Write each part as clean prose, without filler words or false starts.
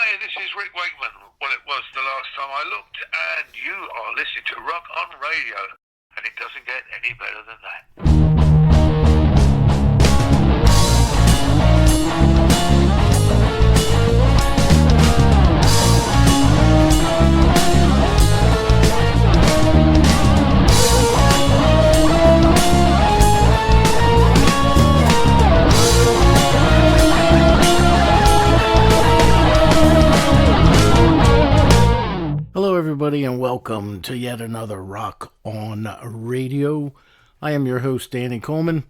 Hi, this is Rick Wakeman. Well, it was the last time I looked, and you are listening to Rock on Radio, and it doesn't get any better than that. Hello, everybody, and welcome to yet another Rock on Radio. I am your host, Danny Coleman.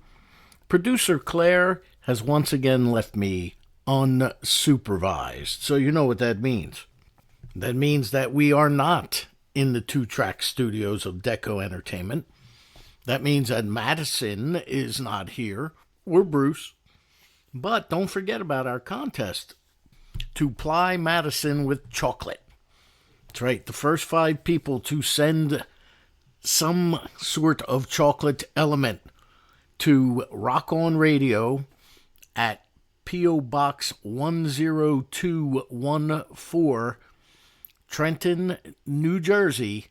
Producer Claire has once again left me unsupervised, so you know what that means. That means that we are not in the two-track studios of Deco Entertainment. That means that Madison is not here, or Bruce. But don't forget about our contest to ply Madison with chocolate. That's right, the first 5 people to send some sort of chocolate element to Rock On Radio at P.O. Box 10214, Trenton, New Jersey,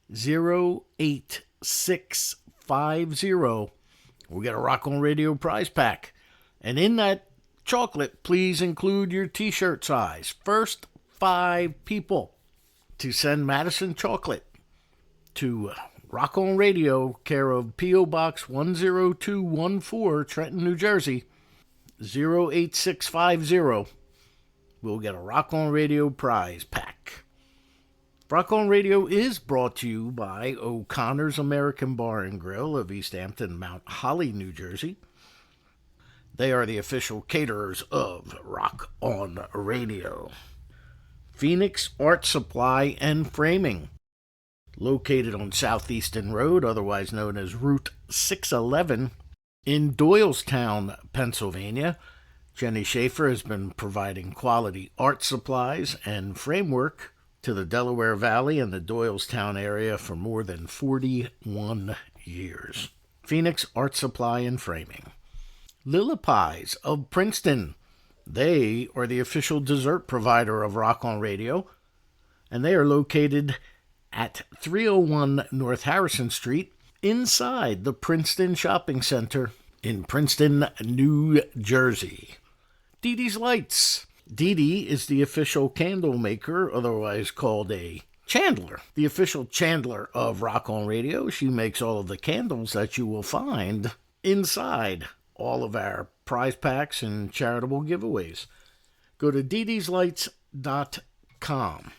08650. We'll get a Rock On Radio prize pack. And in that chocolate, please include your t-shirt size. First 5 people to send Madison chocolate to Rock On Radio, care of P.O. Box 10214, Trenton, New Jersey, 08650. We'll get a Rock On Radio prize pack. Rock On Radio is brought to you by O'Connor's American Bar and Grill of East Hampton, Mount Holly, New Jersey. They are the official caterers of Rock On Radio. Phoenix Art Supply and Framing, located on Southeastern Road, otherwise known as Route 611, in Doylestown, Pennsylvania. Jenny Schaefer has been providing quality art supplies and framework to the Delaware Valley and the Doylestown area for more than 41 years. Phoenix Art Supply and Framing. Lillipies of Princeton. They are the official dessert provider of Rock On Radio, and they are located at 301 North Harrison Street, inside the Princeton Shopping Center in Princeton, New Jersey. Dee Dee's Lights. Dee Dee is the official candle maker, otherwise called a chandler. The official chandler of Rock On Radio. She makes all of the candles that you will find inside all of our prize packs and charitable giveaways. Go to dd'slights.com,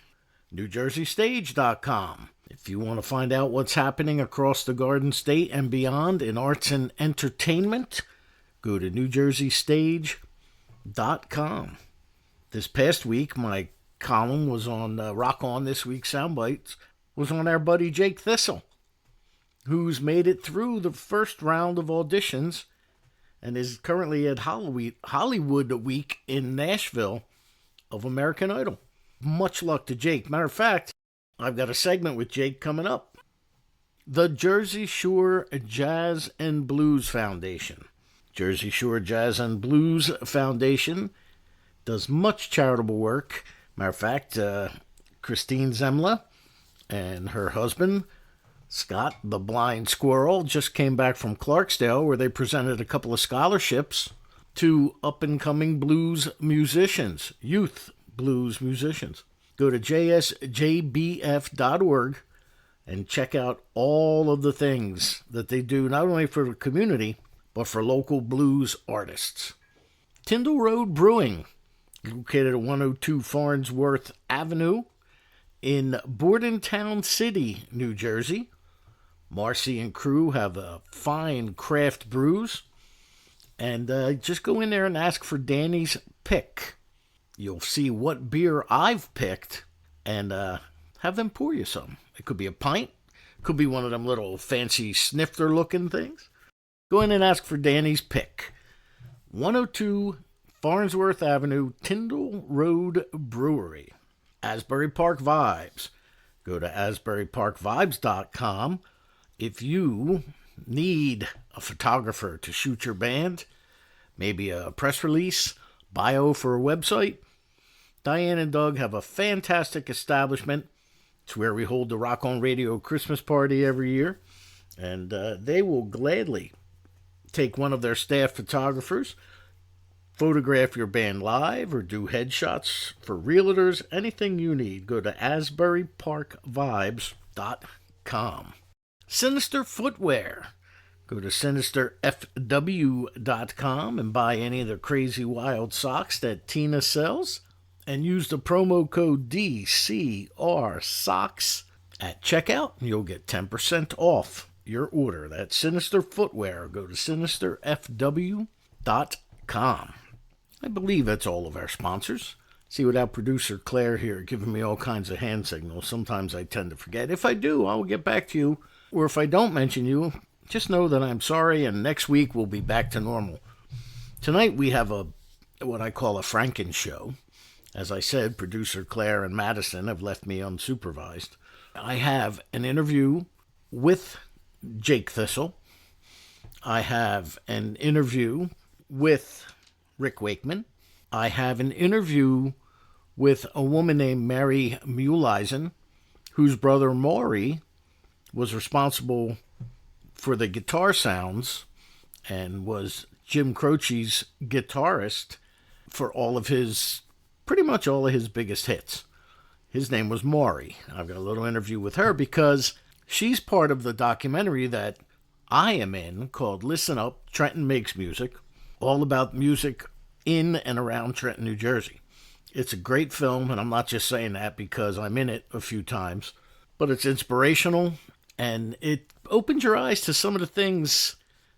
NewJerseyStage.com. If you want to find out what's happening across the Garden State and beyond in arts and entertainment, go to NewJerseyStage.com. This past week, my column was on Rock On This Week's Soundbites, was on our buddy Jake Thistle, who's made it through the first round of auditions and is currently at Hollywood Week in Nashville of American Idol. Much luck to Jake. Matter of fact, I've got a segment with Jake coming up. The Jersey Shore Jazz and Blues Foundation. Jersey Shore Jazz and Blues Foundation does much charitable work. Matter of fact, Christine Zemla and her husband, Scott, the blind squirrel, just came back from Clarksdale, where they presented a couple of scholarships to up-and-coming blues musicians, youth blues musicians. Go to jsjbf.org and check out all of the things that they do, not only for the community, but for local blues artists. Tyndall Road Brewing, located at 102 Farnsworth Avenue in Bordentown City, New Jersey. Marcy and crew have a fine craft brews. And just go in there and ask for Danny's Pick. You'll see what beer I've picked and have them pour you some. It could be a pint. Could be one of them little fancy snifter-looking things. Go in and ask for Danny's Pick. 102 Farnsworth Avenue, Tyndall Road Brewery. Asbury Park Vibes. Go to asburyparkvibes.com. If you need a photographer to shoot your band, maybe a press release, bio for a website, Diane and Doug have a fantastic establishment. It's where we hold the Rock on Radio Christmas party every year. And they will gladly take one of their staff photographers, photograph your band live, or do headshots for realtors, anything you need. Go to asburyparkvibes.com. Sinister Footwear. Go to sinisterfw.com and buy any of the crazy wild socks that Tina sells. And use the promo code DCRSOCKS at checkout, and you'll get 10% off your order. That's Sinister Footwear. Go to sinisterfw.com. I believe that's all of our sponsors. See, without producer Claire here giving me all kinds of hand signals, sometimes I tend to forget. If I do, I'll get back to you. Or if I don't mention you, just know that I'm sorry, and next week we'll be back to normal. Tonight we have what I call a Franken show. As I said, producer Claire and Madison have left me unsupervised. I have an interview with Jake Thistle. I have an interview with Rick Wakeman. I have an interview with a woman named Maury Muehleisen, whose brother Maury was responsible for the guitar sounds and was Jim Croce's guitarist for pretty much all of his biggest hits. His name was Maury. I've got a little interview with her because she's part of the documentary that I am in called Listen Up, Trenton Makes Music, all about music in and around Trenton, New Jersey. It's a great film, and I'm not just saying that because I'm in it a few times, but it's inspirational, and it opens your eyes to some of the things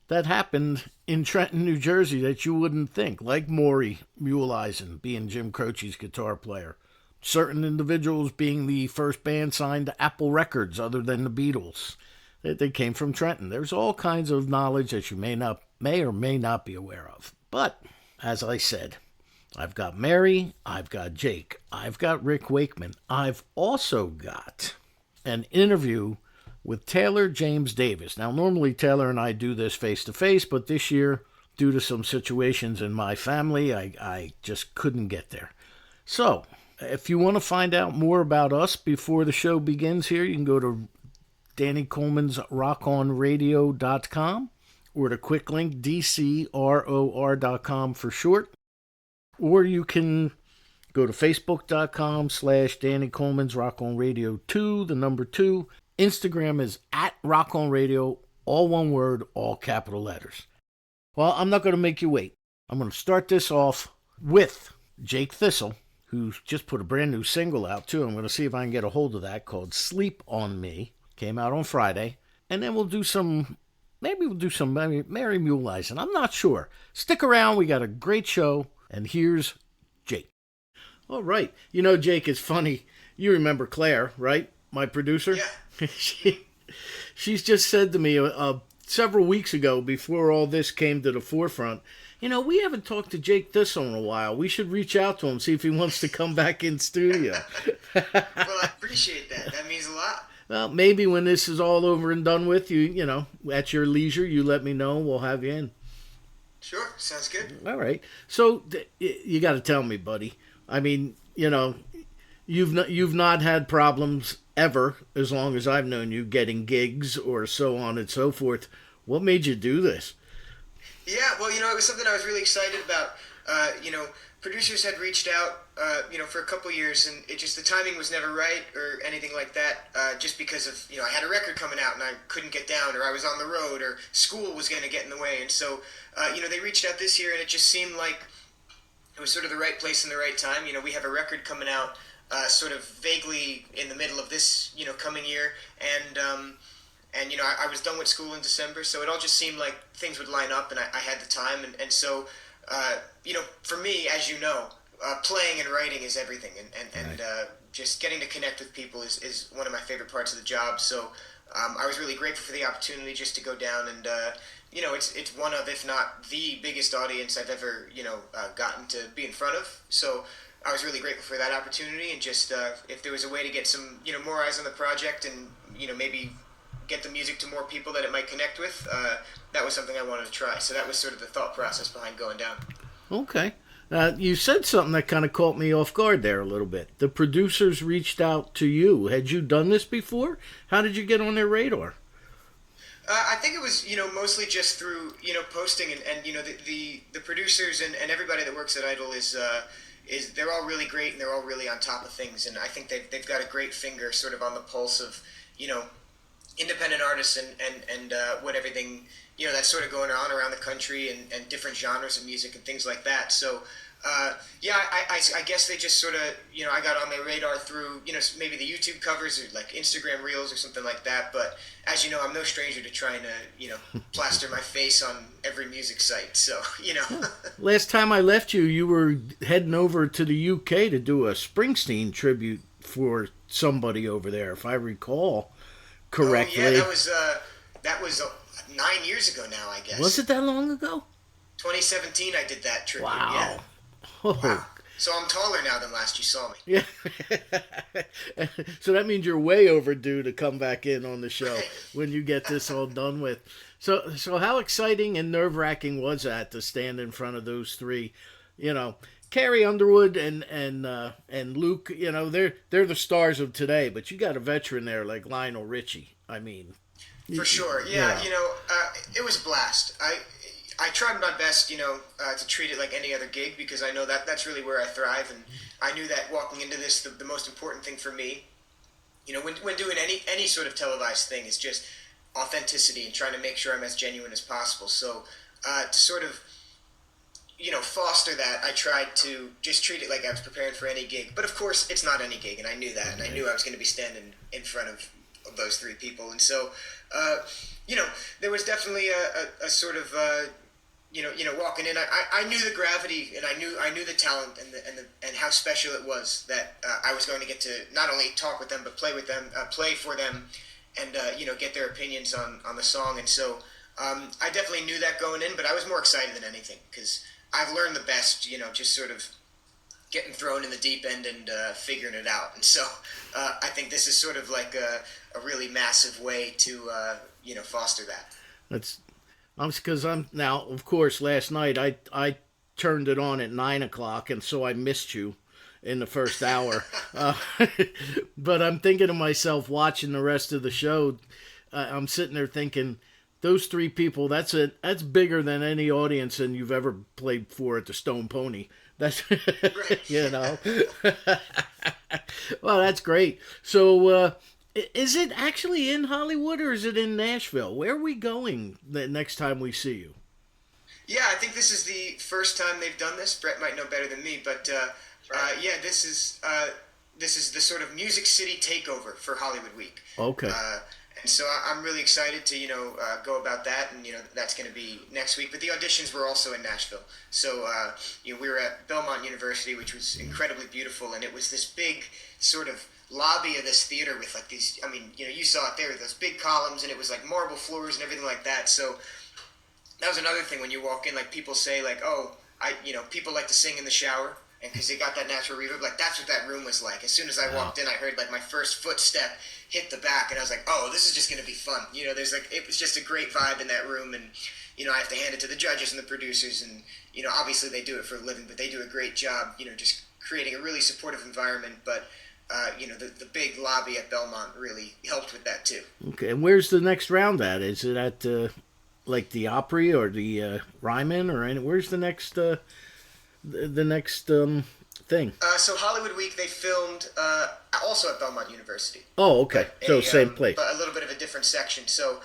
that happened in Trenton, New Jersey that you wouldn't think, like Maury Muehleisen being Jim Croce's guitar player, certain individuals being the first band signed to Apple Records other than the Beatles. They came from Trenton. There's all kinds of knowledge that you may or may not be aware of. But, as I said, I've got Maury, I've got Jake, I've got Rick Wakeman. I've also got an interview with Taylor James Davis. Now, normally Taylor and I do this face-to-face, but this year, due to some situations in my family, I just couldn't get there. So, if you want to find out more about us before the show begins here, you can go to Danny Coleman's rockonradio.com or the quick link, DCROR.com for short. Or you can go to facebook.com/Danny Coleman's Rock on Radio 2, the number 2. Instagram is at Rock on Radio, all one word, all capital letters. Well, I'm not going to make you wait. I'm going to start this off with Jake Thistle, who's just put a brand new single out, too. I'm going to see if I can get a hold of that, called Sleep on Me. Came out on Friday. And then we'll do some Maury Muehleisen. I'm not sure. Stick around. We got a great show. And here's Jake. All right. You know, Jake, it's funny. You remember Claire, right? My producer? Yeah. She's just said to me several weeks ago, before all this came to the forefront, you know, we haven't talked to Jake Thistle in a while. We should reach out to him, see if he wants to come back in studio. Well, I appreciate that. That means a lot. Well, maybe when this is all over and done with, you know, at your leisure, you let me know. We'll have you in. Sure. Sounds good. All right. So you got to tell me, buddy. I mean, you know, you've not had problems ever, as long as I've known you, getting gigs or so on and so forth. What made you do this? Yeah, well, you know, it was something I was really excited about. You know, producers had reached out, you know, for a couple years, and the timing was never right or anything like that, just because of, you know, I had a record coming out and I couldn't get down, or I was on the road, or school was going to get in the way. And so, you know, they reached out this year, and it just seemed like it was sort of the right place and the right time. You know, we have a record coming out sort of vaguely in the middle of this, you know, coming year, and you know, I was done with school in December, so it all just seemed like things would line up, and I had the time, and so, you know, for me, as you know, playing and writing is everything, and just getting to connect with people is one of my favorite parts of the job, so I was really grateful for the opportunity just to go down, and you know, it's one of, if not the biggest audience I've ever, you know, gotten to be in front of, so I was really grateful for that opportunity, and just if there was a way to get some, you know, more eyes on the project, and, you know, maybe get the music to more people that it might connect with, that was something I wanted to try. So that was sort of the thought process behind going down. Okay. You said something that kind of caught me off guard there a little bit. The producers reached out to you. Had you done this before? How did you get on their radar? I think it was, mostly just through, posting and the producers and everybody that works at Idol is they're all really great and they're all really on top of things. And I think they've got a great finger sort of on the pulse of, independent artists and what everything, that's sort of going on around the country and different genres of music and things like that. So, I guess they just sort of, I got on their radar through, maybe the YouTube covers or like Instagram Reels or something like that. But as you know, I'm no stranger to trying to, plaster my face on every music site. So, Last time I left you, you were heading over to the UK to do a Springsteen tribute for somebody over there, if I recall correctly. Oh, yeah, that was 9 years ago now, I guess. Was it that long ago? 2017 I did that tribute, wow. Yeah. Oh. Wow. So I'm taller now than last you saw me. Yeah. So that means you're way overdue to come back in on the show when you get this all done with. So how exciting and nerve-wracking was that to stand in front of those three? Carrie Underwood and Luke, they're the stars of today, but you got a veteran there like Lionel Richie. I mean, for sure. Yeah. It was a blast. I tried my best, to treat it like any other gig because I know that that's really where I thrive, and I knew that walking into this, the most important thing for me, when doing any sort of televised thing is just authenticity and trying to make sure I'm as genuine as possible. So to sort of, foster that, I tried to just treat it like I was preparing for any gig. But of course, it's not any gig, and I knew that, and I knew I was going to be standing in front of those three people, and so, there was definitely a sort of. Walking in, I knew the gravity, and I knew the talent and how special it was that I was going to get to not only talk with them but play with them, play for them, and get their opinions on the song. And so I definitely knew that going in, but I was more excited than anything because I've learned the best, just sort of getting thrown in the deep end and figuring it out. And so I think this is sort of like a really massive way to foster that. That's. Because I'm now, of course, last night I turned it on at 9 o'clock, and so I missed you in the first hour. But I'm thinking to myself, watching the rest of the show, I'm sitting there thinking, those three people, that's bigger than any audience than you've ever played for at the Stone Pony. That's, Well, that's great. So, is it actually in Hollywood or is it in Nashville? Where are we going the next time we see you? Yeah, I think this is the first time they've done this. Brett might know better than me, but this is the sort of Music City takeover for Hollywood Week. Okay. And so I'm really excited to go about that, and that's going to be next week. But the auditions were also in Nashville, so we were at Belmont University, which was incredibly beautiful, and it was this big sort of lobby of this theater with like these, you saw it there, those big columns, and it was like marble floors and everything like that. So that was another thing when you walk in, like people say like, oh, people like to sing in the shower, and because they got that natural reverb, like that's what that room was like. As soon as I walked in, I heard like my first footstep hit the back, and I was like, oh, this is just going to be fun. There's like, it was just a great vibe in that room, and I have to hand it to the judges and the producers, and obviously they do it for a living, but they do a great job, just creating a really supportive environment. But the big lobby at Belmont really helped with that too. Okay, and where's the next round at? Is it at like the Opry or the Ryman or any? Where's the next thing? So Hollywood Week, they filmed also at Belmont University. Oh, okay. So same place. But a little bit of a different section. So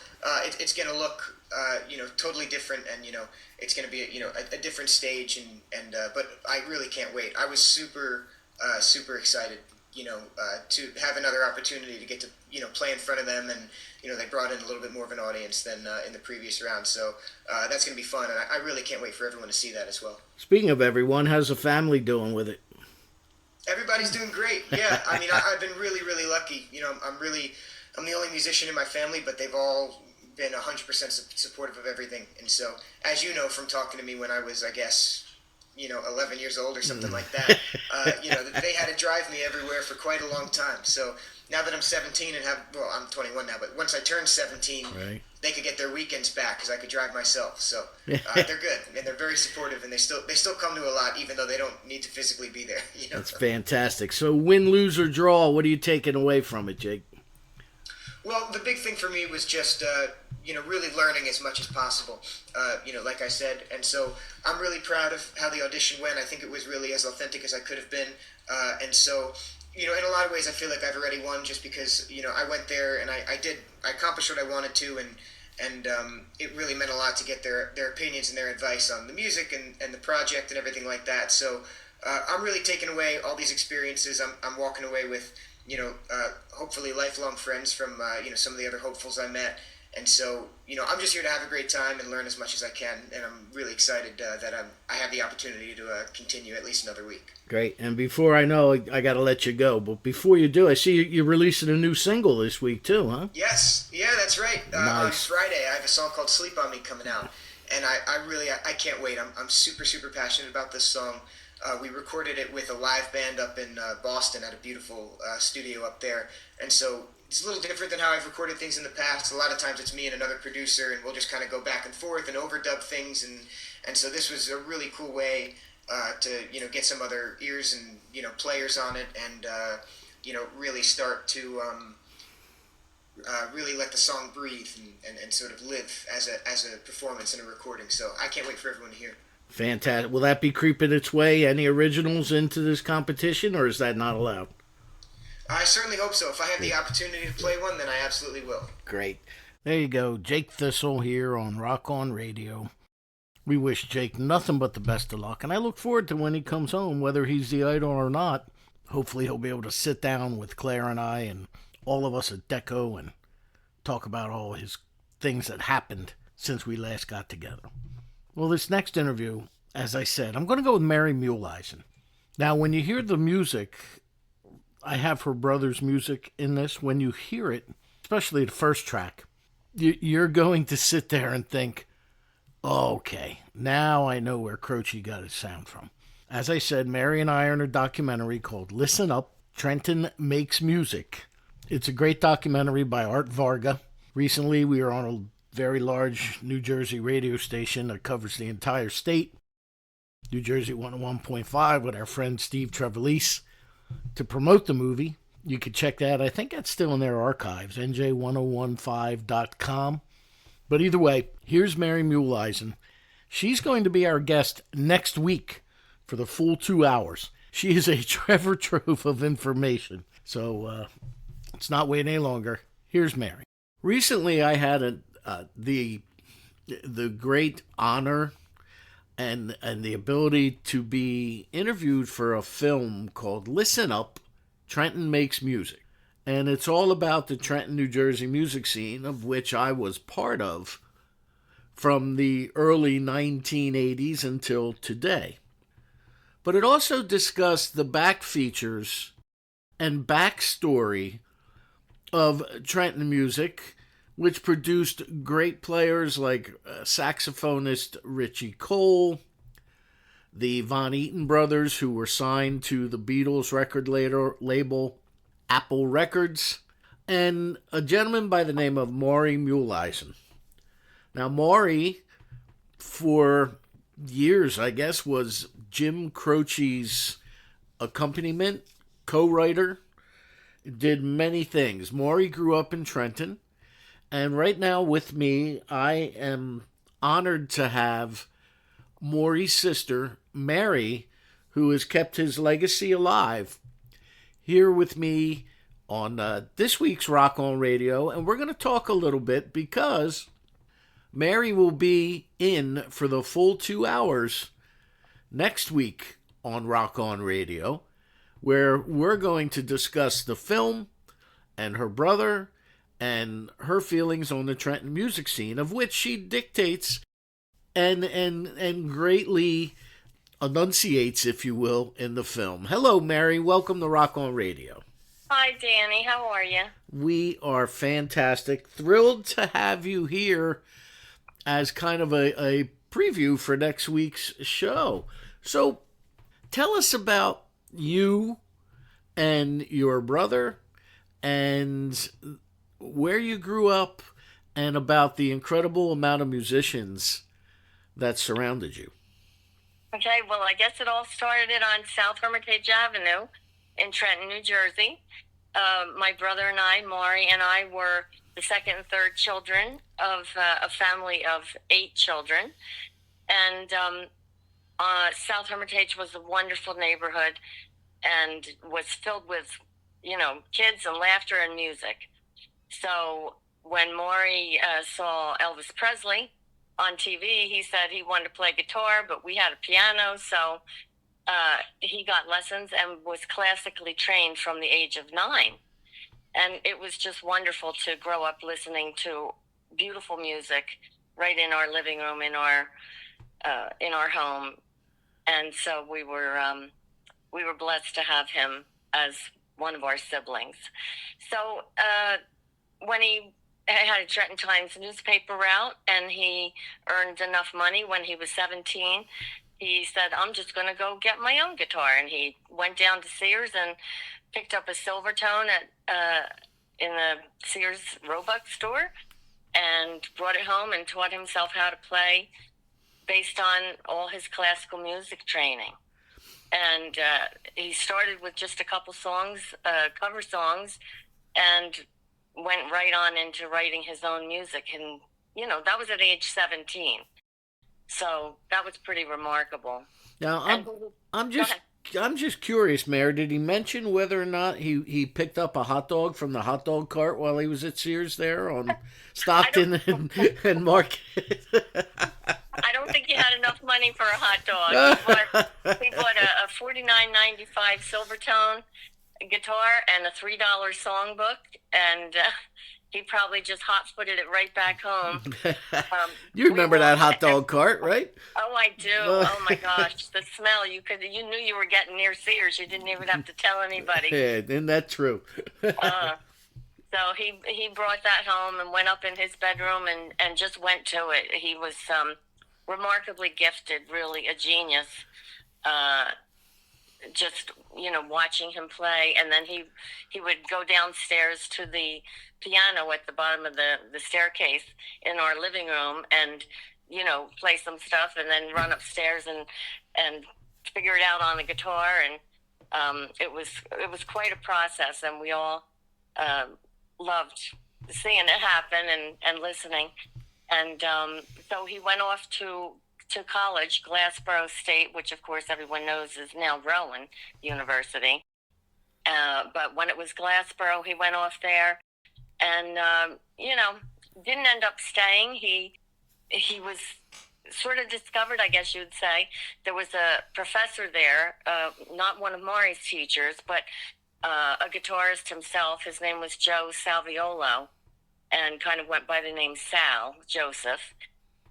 it's going to look totally different, and it's going to be a different stage, and but I really can't wait. I was super excited. To have another opportunity to get to, play in front of them, and, they brought in a little bit more of an audience than in the previous round. So that's going to be fun, and I really can't wait for everyone to see that as well. Speaking of everyone, how's the family doing with it? Everybody's doing great. Yeah, I've been really, really lucky. I'm the only musician in my family, but they've all been 100% supportive of everything. And so, as you know from talking to me when I was, I guess, 11 years old or something like that. They had to drive me everywhere for quite a long time. So now that I'm 17 and I'm 21 now, but once I turned 17, right, they could get their weekends back because I could drive myself. So they're good, and they're very supportive, and they still come to a lot, even though they don't need to physically be there. That's fantastic. So win, lose, or draw, what are you taking away from it, Jake? Well, the big thing for me was just, really learning as much as possible, like I said. And so I'm really proud of how the audition went. I think it was really as authentic as I could have been. And so, in a lot of ways, I feel like I've already won just because, I went there and I accomplished what I wanted to. And it really meant a lot to get their opinions and their advice on the music and the project and everything like that. So I'm really taking away all these experiences. I'm walking away with, hopefully lifelong friends from, some of the other hopefuls I met. And so, I'm just here to have a great time and learn as much as I can. And I'm really excited that I have the opportunity to continue at least another week. Great. And before I know, I got to let you go. But before you do, I see you're releasing a new single this week too, huh? Yes. Yeah, that's right. Nice. On Friday, I have a song called Sleep On Me coming out. And I can't wait. I'm super, super passionate about this song. We recorded it with a live band up in Boston at a beautiful studio up there. And so it's a little different than how I've recorded things in the past. A lot of times it's me and another producer, and we'll just kind of go back and forth and overdub things. And so this was a really cool way to, get some other ears and, players on it and, really start to really let the song breathe and sort of live as a performance and a recording. So I can't wait for everyone to hear it. Fantastic. Will that be creeping its way, any originals into this competition, or is that not allowed? I certainly hope so. If I have the opportunity to play one, then I absolutely will. Great. There you go. Jake Thistle here on Rock On Radio. We wish Jake nothing but the best of luck, and I look forward to when he comes home, whether he's the idol or not. Hopefully he'll be able to sit down with Claire and I and all of us at Deco and talk about all his things that happened since we last got together. Well, this next interview, as I said, I'm going to go with Maury Muehleisen. Now, when you hear the music, I have her brother's music in this. When you hear it, especially the first track, you're going to sit there and think, oh, okay, now I know where Croce got his sound from. As I said, Maury and I are in a documentary called Listen Up, Trenton Makes Music. It's a great documentary by Art Varga. Recently, we were on a very large New Jersey radio station that covers the entire state, New Jersey 101.5, with our friend Steve Trevelise, to promote the movie. You can check that. I think that's still in their archives, nj1015.com. But either way, here's Maury Muehleisen. She's going to be our guest next week for the full 2 hours. She is a treasure trove of information. So let's not wait any longer. Here's Maury. Recently, I had the great honor and the ability to be interviewed for a film called Listen Up, Trenton Makes Music. And it's all about the Trenton, New Jersey music scene, of which I was part of from the early 1980s until today. But it also discussed the back features and backstory of Trenton music, which produced great players like saxophonist Richie Cole, the Von Eaton brothers, who were signed to the Beatles record label Apple Records, and a gentleman by the name of Maury Muehleisen. Now, Maury, for years, I guess, was Jim Croce's accompaniment, co-writer, did many things. Maury grew up in Trenton, and right now with me, I am honored to have Maury's sister, Mary, who has kept his legacy alive, here with me on this week's Rock On Radio. And we're going to talk a little bit because Mary will be in for the full 2 hours next week on Rock On Radio, where we're going to discuss the film and her brother and her feelings on the Trenton music scene, of which she dictates and greatly enunciates, if you will, in the film. Hello, Mary. Welcome to Rock On Radio. Hi, Danny. How are you? We are fantastic. Thrilled to have you here as kind of a preview for next week's show. So tell us about you and your brother and where you grew up and about the incredible amount of musicians that surrounded you. Okay, well, I guess it all started on South Hermitage Avenue in Trenton, New Jersey. My brother and I, Maury and I, were the second and third children of a family of 8 children. And South Hermitage was a wonderful neighborhood and was filled with, kids and laughter and music. So when Maury saw Elvis Presley on TV, he said he wanted to play guitar, but we had a piano, so he got lessons and was classically trained from the age of 9. And it was just wonderful to grow up listening to beautiful music right in our living room, in our home. And so we were blessed to have him as one of our siblings. So when he had a Trenton Times newspaper route and he earned enough money when he was 17, he said, I'm just going to go get my own guitar. And he went down to Sears and picked up a Silvertone in the Sears Roebuck store and brought it home and taught himself how to play based on all his classical music training. And he started with just a couple songs, cover songs, and went right on into writing his own music. And, that was at age 17. So that was pretty remarkable. Now, I'm just curious, Mayor. Did he mention whether or not he picked up a hot dog from the hot dog cart while he was at Sears there on Stockton and Market? I don't think he had enough money for a hot dog. He bought a $49.95 Silvertone guitar and a $3 songbook, and he probably just hot-footed it right back home. You remember that hot dog cart, right? Oh, I do. Oh my gosh, the smell! You knew you were getting near Sears. You didn't even have to tell anybody. Yeah, isn't that true? So he brought that home and went up in his bedroom and just went to it. He was remarkably gifted, really a genius. Just watching him play, and then he would go downstairs to the piano at the bottom of the staircase in our living room and play some stuff, and then run upstairs and figure it out on the guitar. And it was quite a process, and we all loved seeing it happen and listening. And so he went off to college, Glassboro State, which of course everyone knows is now Rowan University. But when it was Glassboro, he went off there and, didn't end up staying. He was sort of discovered, I guess you'd say. There was a professor there, not one of Maury's teachers, but a guitarist himself. His name was Joe Salviolo and kind of went by the name Sal, Joseph.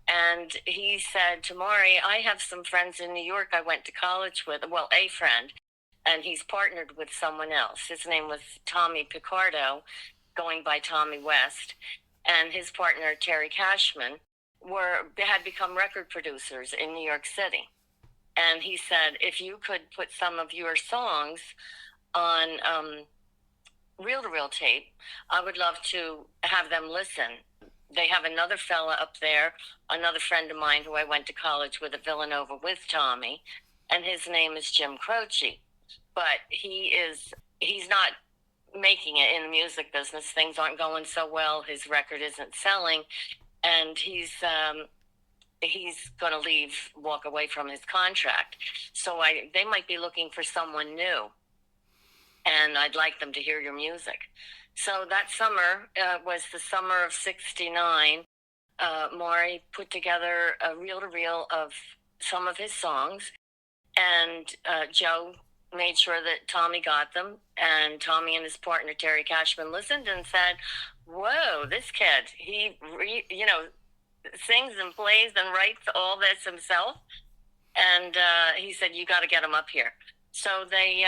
And he said to Maury, I have some friends in New York I went to college with, well, a friend, and he's partnered with someone else. His name was Tommy Picardo, going by Tommy West, and his partner, Terry Cashman, had become record producers in New York City. And he said, if you could put some of your songs on reel-to-reel tape, I would love to have them listen. They have another fella up there, another friend of mine who I went to college with at Villanova with Tommy, and his name is Jim Croce. But he's not making it in the music business. Things aren't going so well. His record isn't selling, and he's going to walk away from his contract. So they might be looking for someone new, and I'd like them to hear your music. So that summer was the summer of '69. Maury put together a reel-to-reel of some of his songs, and Joe made sure that Tommy got them, and Tommy and his partner Terry Cashman listened and said, whoa, this kid, he sings and plays and writes all this himself. And he said, you got to get him up here. So they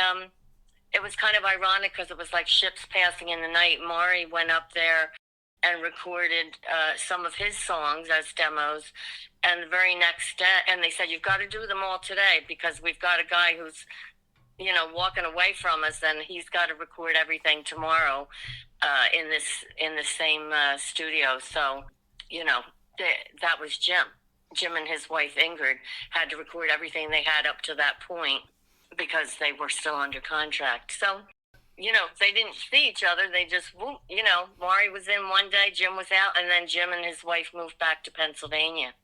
it was kind of ironic because it was like ships passing in the night. Maury went up there and recorded some of his songs as demos. And the very next day, and they said, you've got to do them all today because we've got a guy who's, walking away from us, and he's got to record everything tomorrow in the same studio. So, that was Jim. Jim and his wife Ingrid had to record everything they had up to that point because they were still under contract. So, they didn't see each other. They just, Maury was in one day, Jim was out, and then Jim and his wife moved back to Pennsylvania.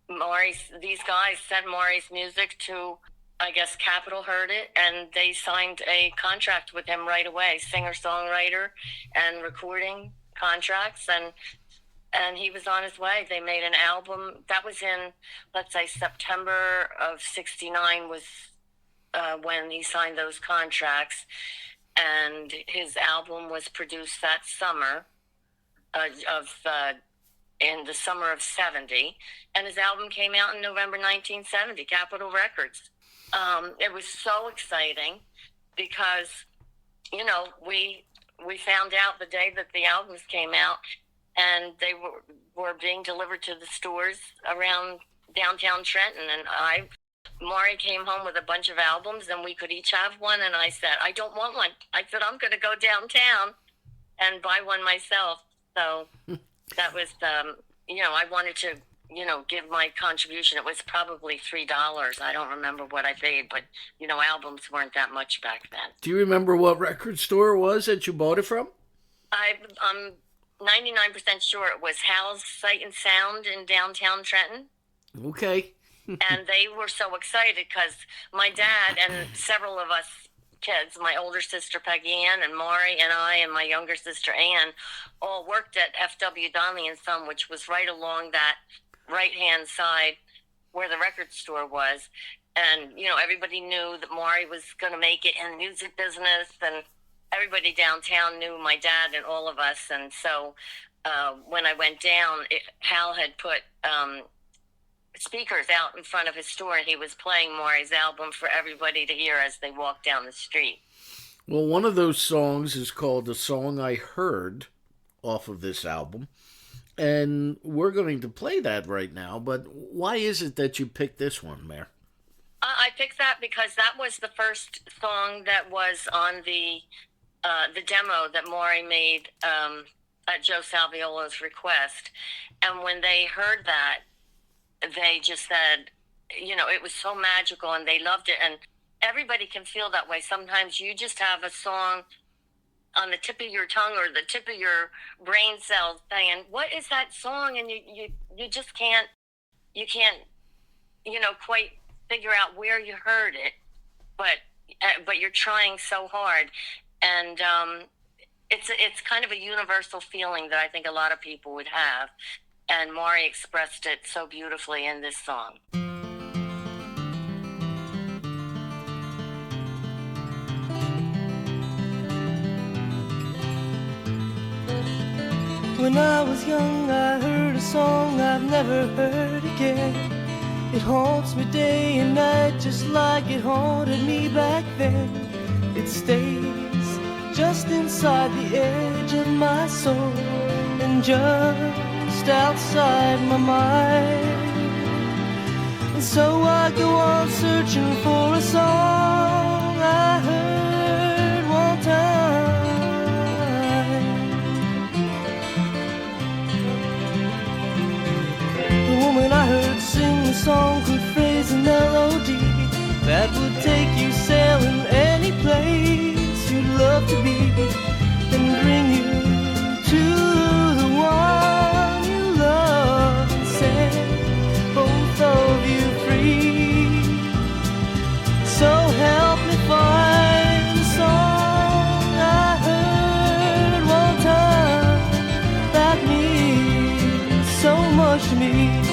These guys sent Maury's music to, I guess, Capitol heard it, and they signed a contract with him right away, singer-songwriter and recording contracts, and he was on his way. They made an album. That was in, let's say, September of 69 was when he signed those contracts, and his album was produced that summer in the summer of 70, and his album came out in November 1970, Capitol Records. It was so exciting because, we found out the day that the albums came out, and they were being delivered to the stores around downtown Trenton, and Maury came home with a bunch of albums, and we could each have one, and I said, I don't want one. I said, I'm going to go downtown and buy one myself. So that was, I wanted to, give my contribution. It was probably $3. I don't remember what I paid, but, albums weren't that much back then. Do you remember what record store it was that you bought it from? I'm 99% sure it was Hal's Sight and Sound in downtown Trenton. Okay. And they were so excited because my dad and several of us kids, my older sister Peggy Ann and Maury and I and my younger sister Ann, all worked at F.W. Donnelly and Son, which was right along that right-hand side where the record store was. And, everybody knew that Maury was going to make it in the music business, and everybody downtown knew my dad and all of us. And so when I went down, Hal had put speakers out in front of his store, and he was playing Maury's album for everybody to hear as they walked down the street. Well, one of those songs is called The Song I Heard off of this album, and we're going to play that right now, but why is it that you picked this one, Mayor? I picked that because that was the first song that was on the demo that Maury made at Joe Salviola's request, and when they heard that, they just said, it was so magical, and they loved it. And everybody can feel that way. Sometimes you just have a song on the tip of your tongue or the tip of your brain cells saying, what is that song? And you just can't, quite figure out where you heard it, but you're trying so hard. And it's kind of a universal feeling that I think a lot of people would have. And Maury expressed it so beautifully in this song. When I was young, I heard a song I've never heard again. It haunts me day and night just like it haunted me back then. It stays just inside the edge of my soul and just outside my mind. And so I go on searching for a song I heard one time. The woman I heard sing the song could phrase a melody that would take you sailing any place you'd love to be and bring you to the one you love and set both of you free. So help me find the song I heard one time that means so much to me.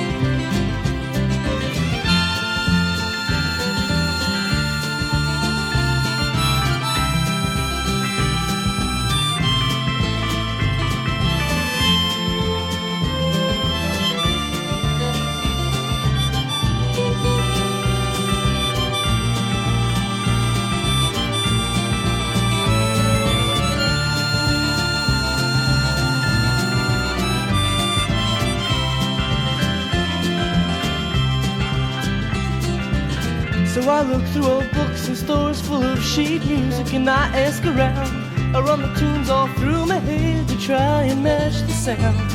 I look through old books and stores full of sheet music, and I ask around. I run the tunes all through my head to try and match the sound.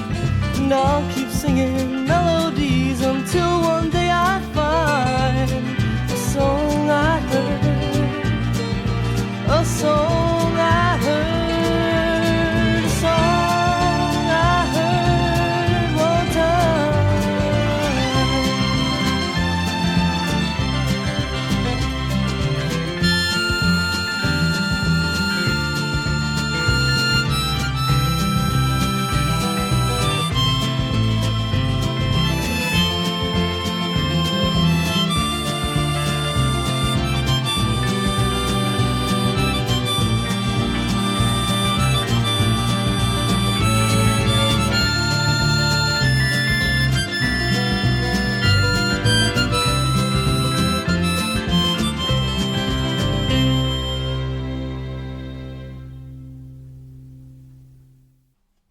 And I'll keep singing melodies until one day I find a song I heard, a song I heard, a song I heard one time.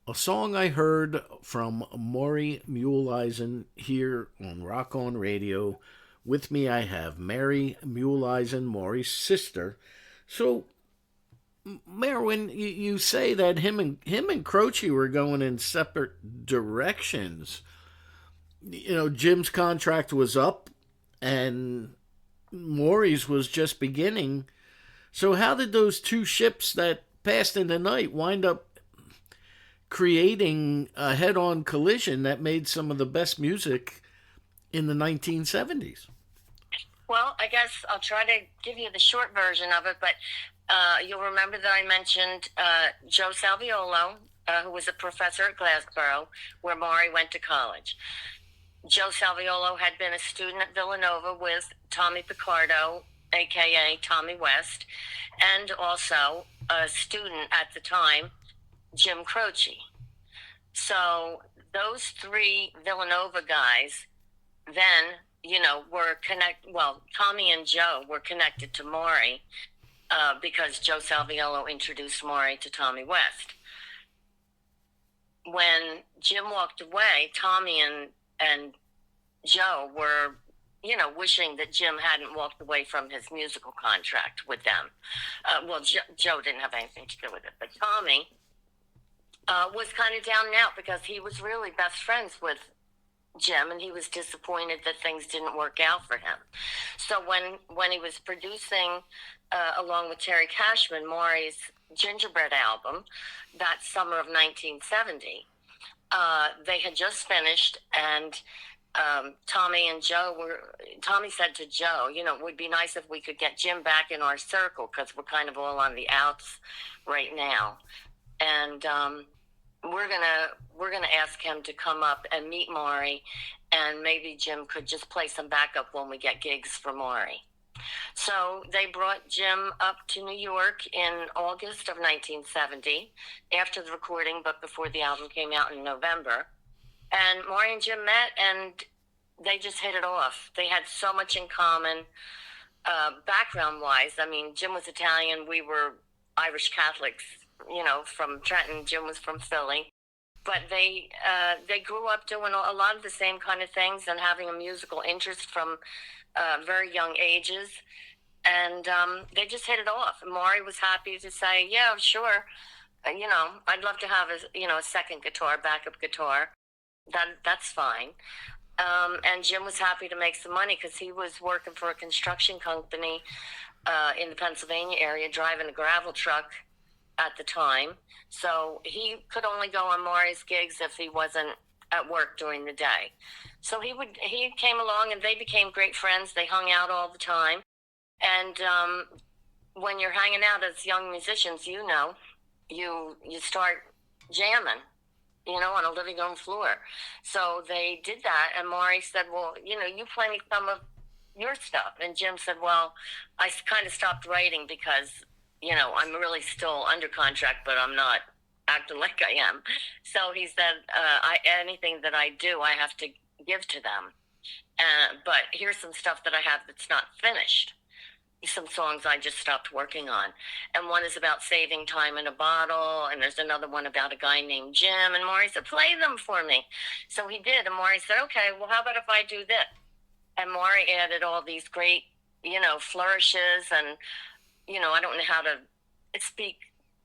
A song I heard from Maury Muehleisen here on Rock On Radio. With me I have Mary Muehleisen, Maury's sister. So, Mary, when you say that him and Croce were going in separate directions, you know, Jim's contract was up and Maury's was just beginning. So how did those two ships that passed in the night wind up creating a head-on collision that made some of the best music in the 1970s? Well, I guess I'll try to give you the short version of it, but you'll remember that I mentioned Joe Salviolo, who was a professor at Glasgow, where Maury went to college. Joe Salviolo had been a student at Villanova with Tommy Picardo, a.k.a. Tommy West, and also a student at the time, Jim Croce. So those three Villanova guys then, were Tommy and Joe were connected to Maury because Joe Salviolo introduced Maury to Tommy West. When Jim walked away, Tommy and Joe were, wishing that Jim hadn't walked away from his musical contract with them. Joe didn't have anything to do with it, but Tommy was kind of down and out because he was really best friends with Jim, and he was disappointed that things didn't work out for him. So when he was producing, along with Terry Cashman, Maury's Gingerbread album that summer of 1970, they had just finished, and Tommy said to Joe, it would be nice if we could get Jim back in our circle because we're kind of all on the outs right now. And we're gonna ask him to come up and meet Maury, and maybe Jim could just play some backup when we get gigs for Maury. So they brought Jim up to New York in August of 1970, after the recording, but before the album came out in November. And Maury and Jim met, and they just hit it off. They had so much in common, background-wise. I mean, Jim was Italian, we were Irish Catholics, from Trenton. Jim was from Philly. But they grew up doing a lot of the same kind of things and having a musical interest from very young ages. And they just hit it off. And Maury was happy to say, yeah, sure. I'd love to have a second guitar, backup guitar. That's fine. And Jim was happy to make some money because he was working for a construction company in the Pennsylvania area, driving a gravel truck at the time. So he could only go on Maury's gigs if he wasn't at work during the day. So he came along, and they became great friends. They hung out all the time. And when you're hanging out as young musicians, you start jamming, on a living room floor. So they did that, and Maury said, well, you play me some of your stuff. And Jim said, well, I kind of stopped writing because, I'm really still under contract, but I'm not acting like I am. So he said, anything that I do, I have to give to them. But here's some stuff that I have that's not finished. Some songs I just stopped working on. And one is about saving time in a bottle, and there's another one about a guy named Jim. And Maury said, play them for me. So he did, and Maury said, okay, well, how about if I do this? And Maury added all these great flourishes and, I don't know how to speak,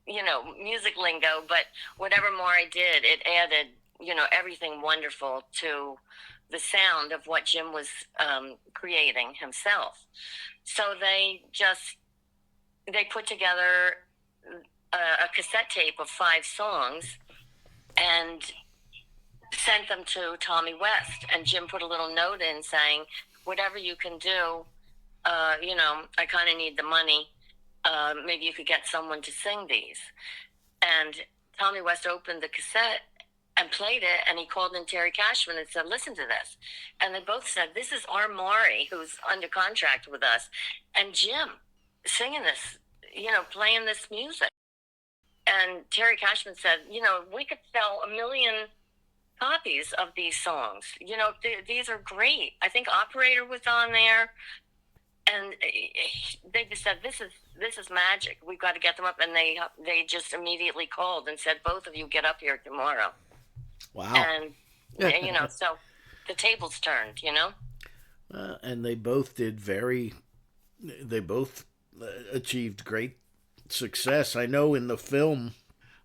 music lingo, but whatever Maury did, it added, everything wonderful to the sound of what Jim was creating himself. So they put together a cassette tape of 5 songs and sent them to Tommy West. And Jim put a little note in saying, whatever you can do, I kind of need the money. Maybe you could get someone to sing these. And Tommy West opened the cassette and played it, and he called in Terry Cashman and said, listen to this. And they both said, this is our Maury, who's under contract with us, and Jim singing this, playing this music. And Terry Cashman said, we could sell 1 million copies of these songs. These are great. I think Operator was on there. And they just said, this is magic. We've got to get them up. And they just immediately called and said, both of you get up here tomorrow. Wow. And, so the tables turned, And they both achieved great success. I know in the film,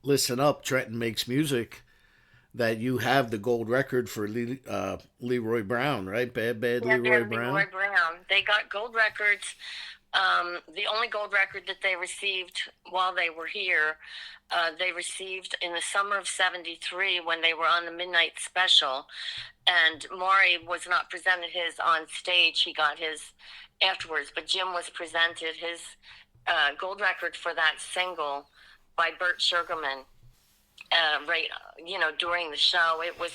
Listen Up, Trenton Makes Music, that you have the gold record for Leroy Brown, right? Bad Leroy Brown. Leroy Brown. They got gold records. The only gold record that they received while they were here, they received in the summer of '73 when they were on the Midnight Special, and Maury was not presented his on stage. He got his afterwards, but Jim was presented his gold record for that single by Bert Sugarman. During the show. It was,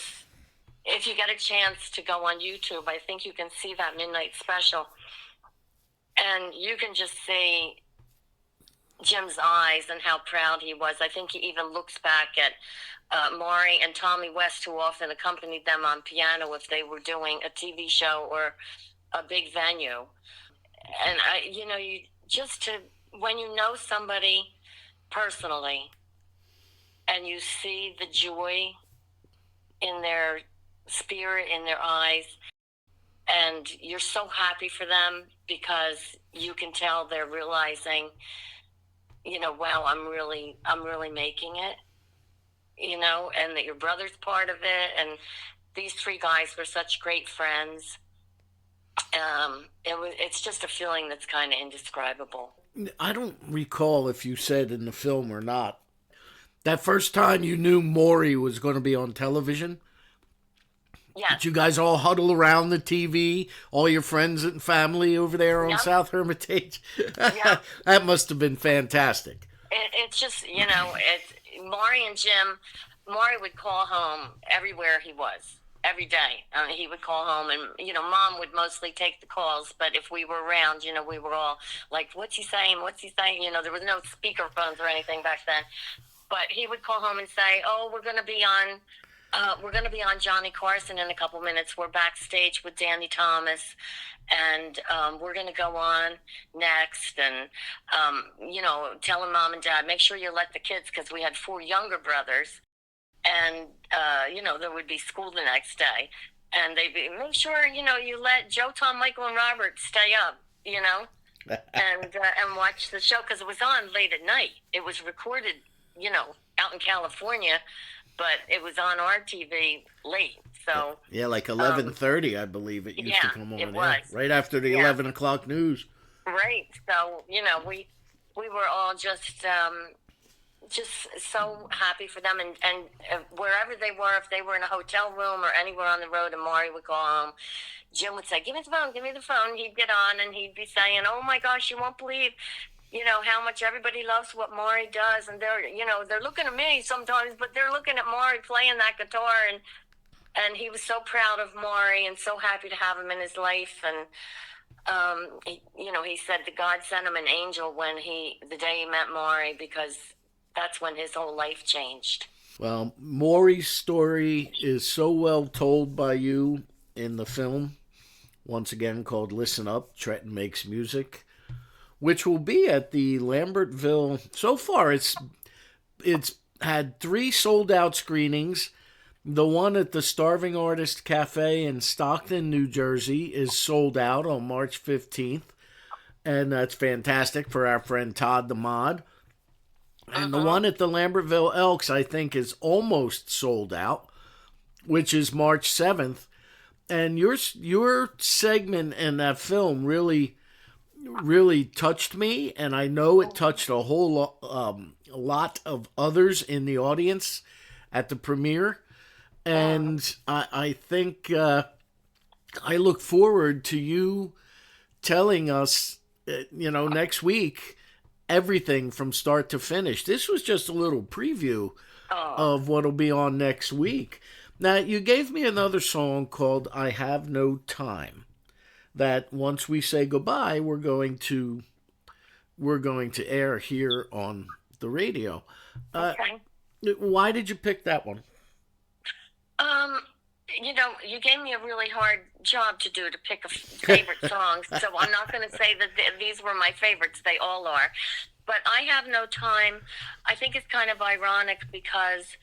if you get a chance to go on YouTube, I think you can see that Midnight Special, and you can just see Jim's eyes and how proud he was. I think he even looks back at Maury and Tommy West, who often accompanied them on piano if they were doing a TV show or a big venue. And when you know somebody personally, and you see the joy in their spirit, in their eyes, and you're so happy for them because you can tell they're realizing, wow, I'm really making it, and that your brother's part of it. And these 3 guys were such great friends. It's just a feeling that's kind of indescribable. I don't recall if you said in the film or not, that first time you knew Maury was going to be on television? Yeah. Did you guys all huddle around the TV, all your friends and family over there on South Hermitage? Yep. That must have been fantastic. It's just, it's Maury and Jim. Maury would call home everywhere he was, every day. He would call home, and, Mom would mostly take the calls, but if we were around, we were all like, what's he saying? What's he saying? There was no speaker phones or anything back then. But he would call home and say, "Oh, we're going to be on Johnny Carson in a couple minutes. We're backstage with Danny Thomas, and we're going to go on next." And telling Mom and Dad, make sure you let the kids, because we had 4 younger brothers, and there would be school the next day, and they'd be, make sure you let Joe, Tom, Michael, and Robert stay up, and watch the show, because it was on late at night. It was recorded, out in California, but it was on our TV late. So yeah, like 11:30, I believe it used to come on. It was. Right after the 11 o'clock news. Right. So we were all just so happy for them, and wherever they were, if they were in a hotel room or anywhere on the road, and Maury would call home, Jim would say, give me the phone. He'd get on and he'd be saying, oh my gosh, you won't believe how much everybody loves what Maury does, and they're looking at me sometimes, but they're looking at Maury playing that guitar, and he was so proud of Maury and so happy to have him in his life. And he said that God sent him an angel the day he met Maury, because that's when his whole life changed. Well, Maury's story is so well told by you in the film, once again called Listen Up, Trenton Makes Music, which will be at the Lambertville. So far, it's had 3 sold-out screenings. The one at the Starving Artist Cafe in Stockton, New Jersey, is sold out on March 15th. and that's fantastic for our friend Todd the Mod. And the one at the Lambertville Elks, I think, is almost sold out, which is March 7th. And your segment in that film really touched me, and I know it touched a whole lot of others in the audience at the premiere. And I think I look forward to you telling us, next week, everything from start to finish. This was just a little preview of what'll be on next week. Now, you gave me another song called I Have No Time, that once we say goodbye, we're going to air here on the radio. Okay. Why did you pick that one? You gave me a really hard job to do, to pick a favorite song, so I'm not going to say that these were my favorites. They all are. But I Have No Time, I think it's kind of ironic because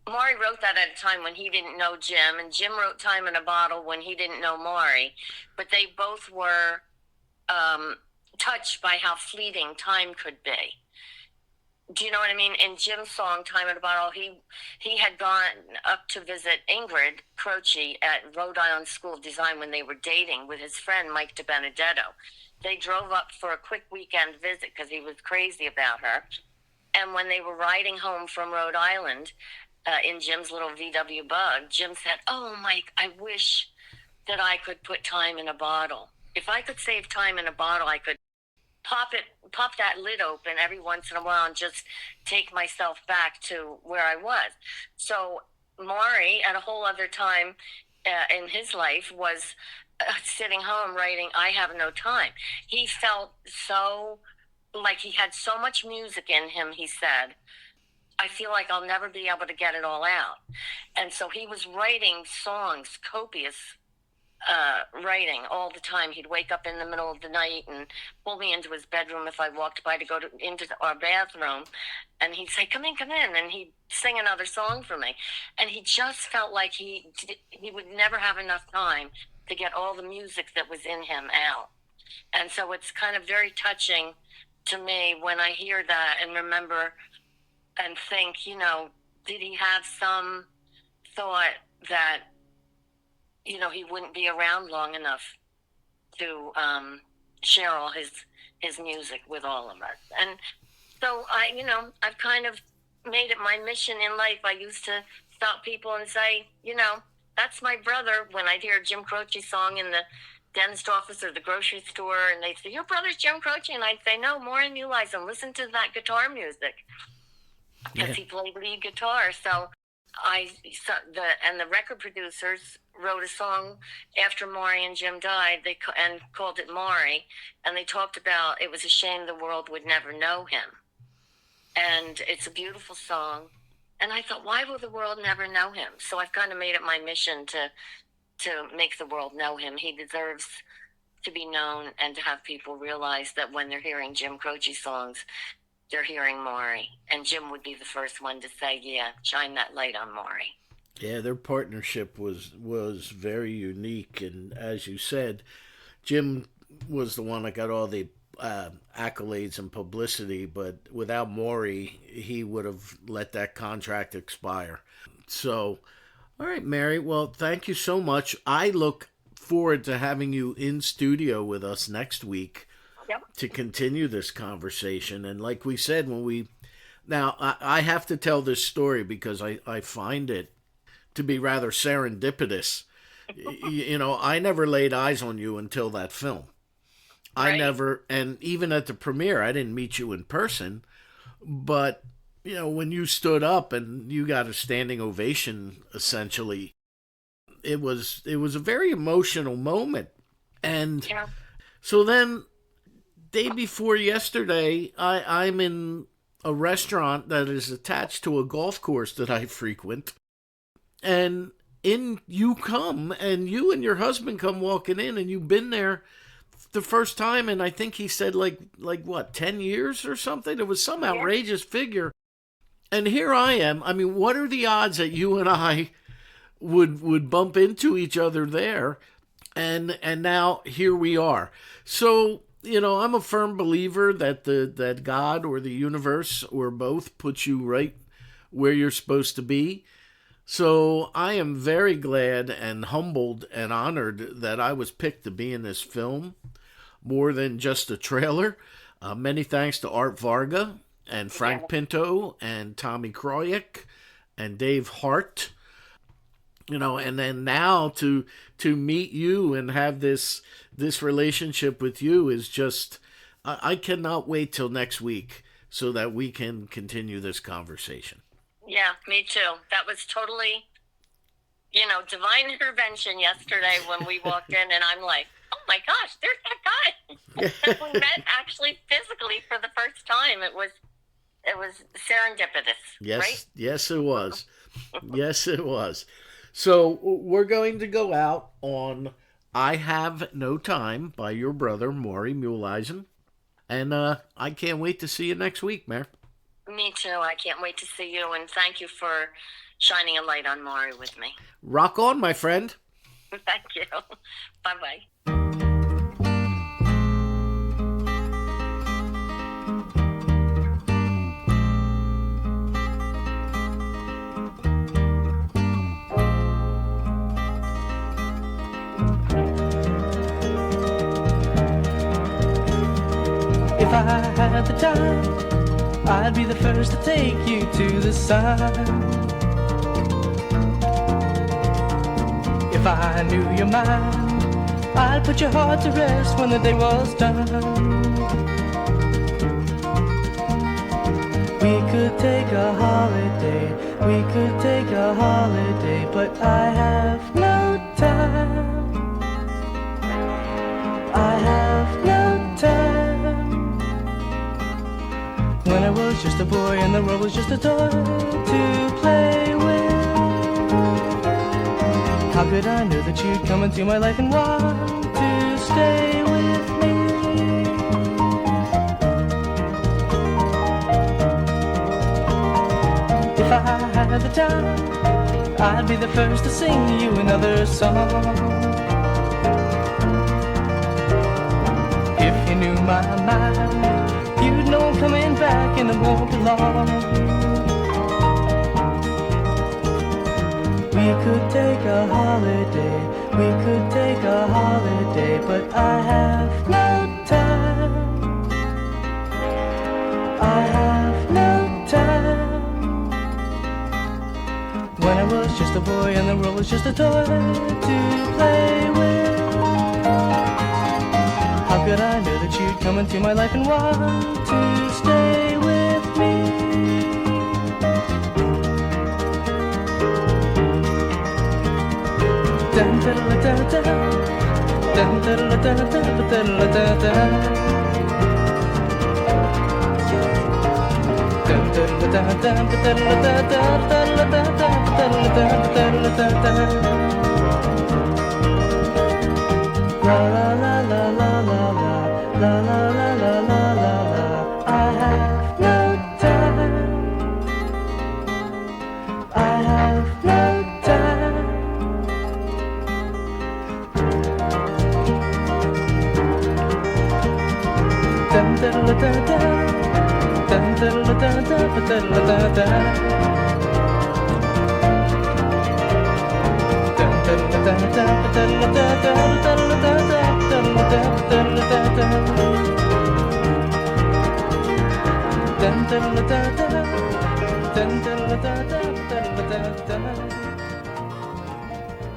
Maury wrote that at a time when he didn't know Jim, and Jim wrote Time in a Bottle when he didn't know Maury. But they both were touched by how fleeting time could be. Do you know what I mean? In Jim's song, Time in a Bottle, he had gone up to visit Ingrid Croce at Rhode Island School of Design when they were dating with his friend Mike DiBenedetto. They drove up for a quick weekend visit because he was crazy about her. And when they were riding home from Rhode Island in Jim's little VW Bug, Jim said, "Oh, Mike, I wish that I could put time in a bottle. If I could save time in a bottle, I could pop that lid open every once in a while and just take myself back to where I was." So Maury, at a whole other time in his life, was sitting home writing I Have No Time. He felt so like he had so much music in him, he said, "I feel like I'll never be able to get it all out." And so he was writing songs, copious writing all the time. He'd wake up in the middle of the night and pull me into his bedroom if I walked by to go into our bathroom, and he'd say, come in, and he'd sing another song for me. And he just felt like he would never have enough time to get all the music that was in him out. And so it's kind of very touching to me when I hear that and remember and think, did he have some thought that he wouldn't be around long enough to share all his music with all of us. And so I've kind of made it my mission in life. I used to stop people and say, that's my brother, when I'd hear a Jim Croce song in the dentist office or the grocery store, and they'd say, your brother's Jim Croce, and I'd say, no, Maury Muehleisen, listen to that guitar music, because he played lead guitar. So the record producers wrote a song after Maury and Jim died, and called it Maury, and they talked about it was a shame the world would never know him. And it's a beautiful song. And I thought, why will the world never know him? So I've kind of made it my mission to make the world know him. He deserves to be known and to have people realize that when they're hearing Jim Croce songs, they're hearing Maury. And Jim would be the first one to say, yeah, shine that light on Maury. Yeah, their partnership was very unique. And as you said, Jim was the one that got all the accolades and publicity, but without Maury, he would have let that contract expire. So, all right, Mary, well, thank you so much. I look forward to having you in studio with us next week to continue this conversation. And like we said, I have to tell this story because I find it to be rather serendipitous. I never laid eyes on you until that film. Right. I never, and even at the premiere, I didn't meet you in person, but, when you stood up and you got a standing ovation, essentially, it was a very emotional moment. And so then, day before yesterday, I'm in a restaurant that is attached to a golf course that I frequent, and you come, and you and your husband come walking in, and you've been there the first time, and I think he said like what, 10 years or something? It was some outrageous figure. And here I am. I mean, what are the odds that you and I would bump into each other there? And now here we are. So, I'm a firm believer that God or the universe or both puts you right where you're supposed to be. So I am very glad and humbled and honored that I was picked to be in this film, more than just a trailer. Many thanks to Art Varga and Frank Pinto and Tommy Kroyek and Dave Hart. And then now to meet you and have this relationship with you is just, I cannot wait till next week so that we can continue this conversation. Yeah, me too. That was totally, divine intervention yesterday when we walked in, and I'm like, oh my gosh, there's that guy. We met actually physically for the first time. It was serendipitous. Yes, right? Yes, it was. Yes, it was. So we're going to go out on I Have No Time by your brother, Maury Muehleisen. And I can't wait to see you next week, Mare. Me too. I can't wait to see you, and thank you for shining a light on Maury with me. Rock on, my friend. Thank you. Bye-bye. If I had the time, I'd be the first to take you to the sun. If I knew your mind, I'd put your heart to rest when the day was done. We could take a holiday, but I have no time. I have no time. When I was just a boy and the world was just a toy to play with, how could I know that you'd come into my life and want to stay with me? If I had the time, I'd be the first to sing you another song. If you knew my mind, you'd know I'm coming back and it won't be long. We could take a holiday, but I have no time. I have no time. When I was just a boy and the world was just a toy to play with, how could I know that you'd come into my life and want to stay with me? Dun da da da da, dun da da da da da da da. Dun da da da da da da da da. La la la la la la la la la la la la. I have no time. I have no time. Dun da da da da, dun da da da da da da. Dun da da da da da da da da.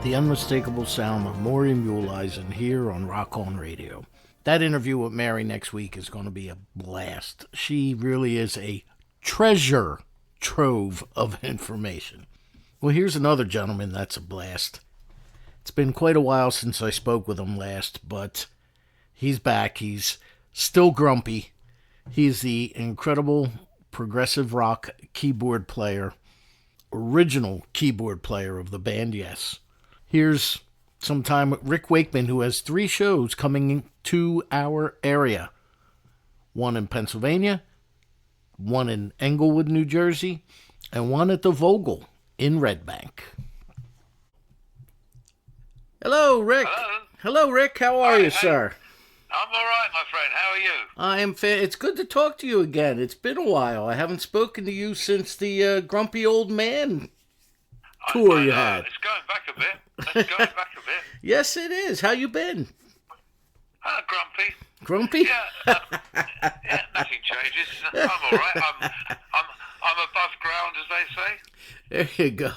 The unmistakable sound of Maury Muehleisen here on Rock On Radio. That interview with Mary next week is going to be a blast. She really is a treasure trove of information. Well, here's another gentleman that's a blast. It's been quite a while since I spoke with him last, but he's back. He's still grumpy. He's the incredible progressive rock keyboard player, original keyboard player of the band Yes. Here's some time with Rick Wakeman, who has 3 shows coming to our area. One in Pennsylvania, one in Englewood, New Jersey, and one at the Vogel in Red Bank. Hello, Rick. Hello. Hello, Rick. How are you, sir? I'm all right, my friend. How are you? I am. It's good to talk to you again. It's been a while. I haven't spoken to you since the Grumpy Old Man tour you had. It's going back a bit. It's going back a bit. Yes, it is. How you been? Grumpy. Grumpy? Yeah, nothing changes. I'm all right. I'm above ground, as they say. There you go.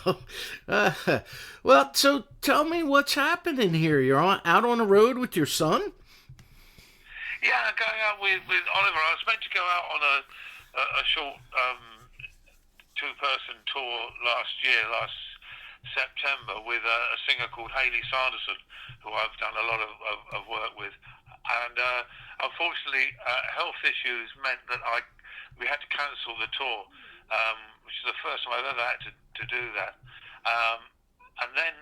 Well, so tell me what's happening here. You're out on the road with your son? Yeah, going out with Oliver. I was meant to go out on a short two-person tour last September with a singer called Hayley Sanderson, who I've done a lot of work with. And unfortunately, health issues meant that we had to cancel the tour, which is the first time I've ever had to do that. And then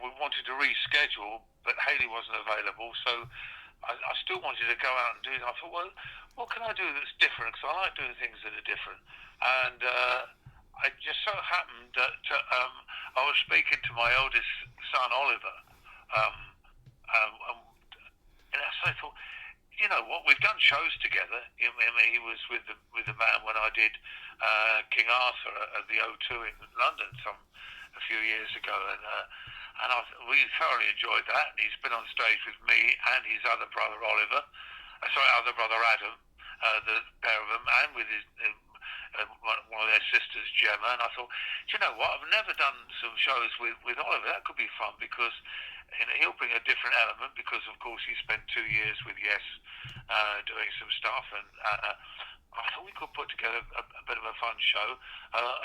we wanted to reschedule, but Hayley wasn't available, so I still wanted to go out and do it. I thought, well, what can I do that's different? Because I like doing things that are different. And it just so happened that I was speaking to my eldest son, Oliver, and so I thought, you know what, we've done shows together. I mean, he was with the band when I did King Arthur at the O2 in London a few years ago, and we thoroughly enjoyed that. And he's been on stage with me and his other brother other brother Adam, the pair of them, and with his one of their sisters, Gemma. And I thought, do you know what? I've never done some shows with Oliver. That could be fun because he'll bring a different element. Because of course he spent 2 years with Yes, doing some stuff, and I thought we could put together a bit of a fun show,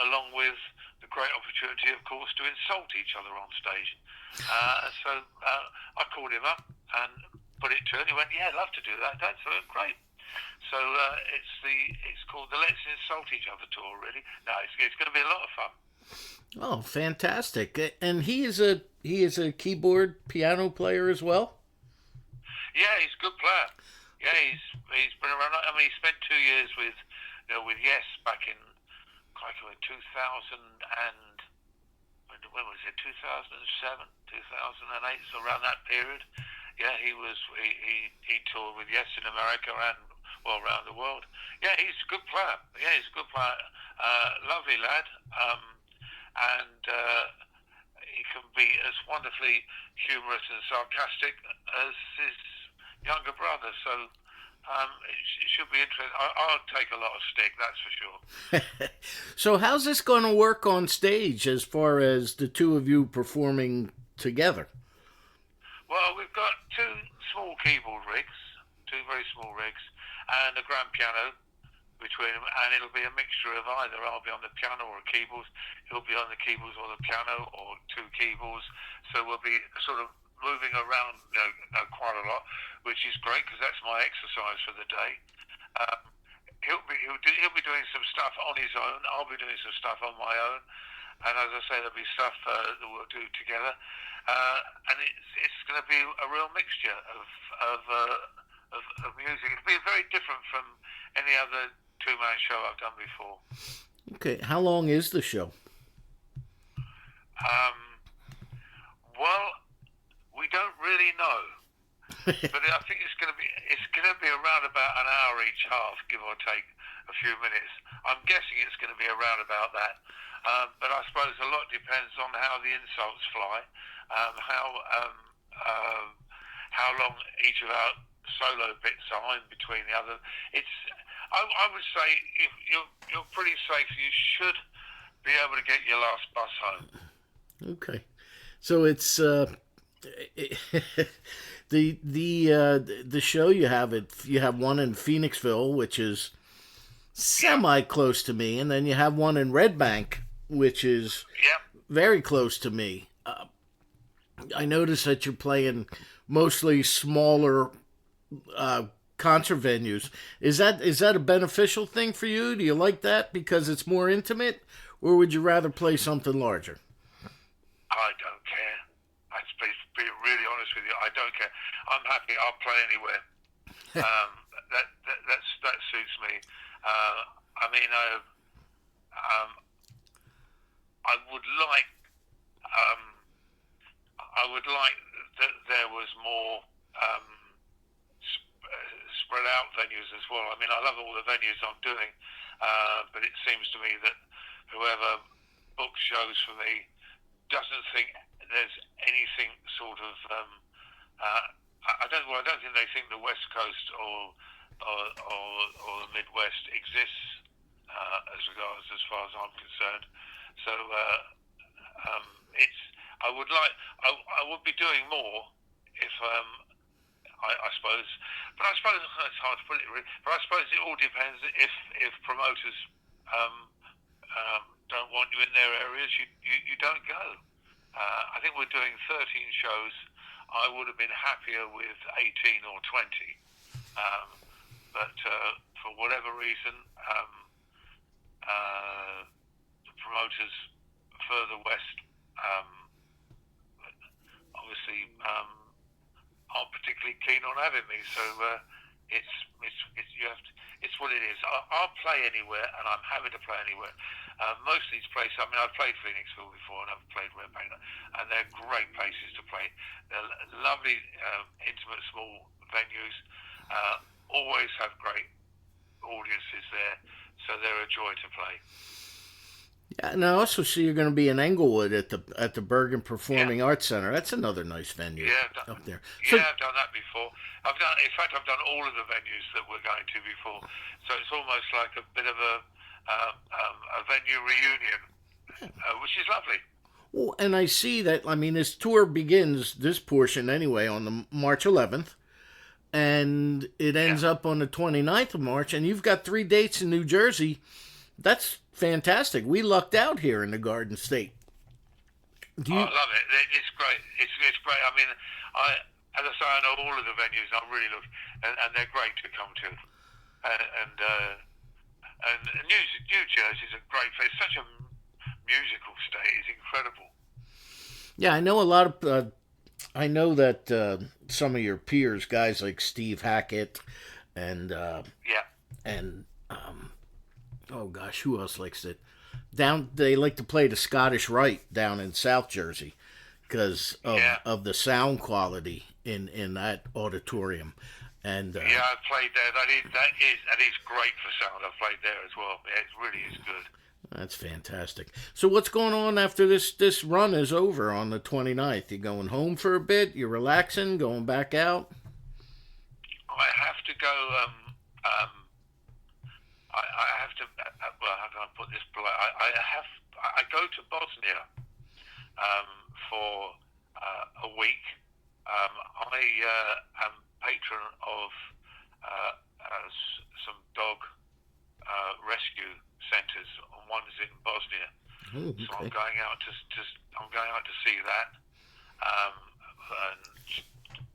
along with the great opportunity, of course, to insult each other on stage. So I called him up and put it to him. He went, "Yeah, I'd love to do that. That's great." So it's called the Let's Insult Each Other tour. Really, no, it's going to be a lot of fun. Oh, fantastic! And he is a keyboard piano player as well. Yeah, he's a good player. Yeah, he's been around. I mean, he spent 2 years with Yes back in 2000 and when was it? 2007, 2008, so around that period. Yeah, he toured with Yes in America and around the world. Yeah, he's a good player. Yeah, he's a good player. Lovely lad, and he can be as wonderfully humorous and sarcastic as his younger brother. So it should be interesting. I'll take a lot of stick, that's for sure. So how's this going to work on stage as far as the two of you performing together? Well, we've got two small keyboard rigs, two very small rigs, and a grand piano between them, and it'll be a mixture of either. I'll be on the piano or keyboards, he'll be on the keyboards or the piano, or two keyboards. So we'll be sort of moving around quite a lot, which is great because that's my exercise for the day. He'll be doing some stuff on his own. I'll be doing some stuff on my own, and as I say, there'll be stuff that we'll do together. And it's going to be a real mixture of music. It'll be very different from any other two-man show I've done before. Okay, how long is the show? Well, we don't really know, but I think it's going to be around about an hour each half, give or take a few minutes. I'm guessing it's going to be around about that, but I suppose a lot depends on how the insults fly, how long each of our solo bits are in between the other. I would say if you're pretty safe, you should be able to get your last bus home. Okay, so it's the show you have one in Phoenixville, which is semi close to me, and then you have one in Red Bank, which is very close to me. I notice that you're playing mostly smaller concert venues. Is that a beneficial thing for you? Do you like that because it's more intimate, or would you rather play something larger? I don't care. To be really honest with you, I don't care. I'm happy. I'll play anywhere. That suits me. I mean, I would like. I would like that there was more spread out venues as well. I mean, I love all the venues I'm doing, but it seems to me that whoever books shows for me doesn't think there's anything sort of. I don't think they think the West Coast or the Midwest exists as far as I'm concerned. So it's. I would be doing more if. I suppose, but I suppose it's hard to put it. But I suppose it all depends. If promoters don't want you in their areas, you don't go. I think we're doing 13 shows. I would have been happier with 18 or 20, but for whatever reason, the promoters further west obviously aren't particularly keen on having me. So it's what it is. I'll play anywhere, and I'm happy to play anywhere. Most of these places, I mean, I've played Phoenixville before, and I've played Wakeman, and they're great places to play. They're lovely, intimate, small venues. Always have great audiences there, so they're a joy to play. Yeah, and I also see you're going to be in Englewood at the Bergen Performing Arts Center. That's another nice venue. Up there. I've done that before. I've done all of the venues that we're going to before. So it's almost like a bit of a venue reunion, which is lovely. Well, and I see that. I mean, this tour begins, this portion anyway, on the March 11th, and it ends up on the 29th of March. And you've got 3 dates in New Jersey. That's fantastic. We lucked out here in the Garden State. I love it. It's great. It's great. I mean, as I say, I know all of the venues. I'm really looking, and they're great to come to. And New Jersey's a great place. Such a musical state. It's incredible. Yeah, I know a lot of. I know that some of your peers, guys like Steve Hackett, and oh gosh, who else likes it? They like to play the Scottish Rite down in South Jersey because of the sound quality in that auditorium. And I've played there. That is great for sound. I've played there as well. It really is good. That's fantastic. So what's going on after this run is over on the 29th? You going home for a bit? You're relaxing? Going back out? I have to go. I have to. Well, how can I put this? I go to Bosnia for a week. I am patron of some dog rescue centres. One is in Bosnia, so I'm going out to see that and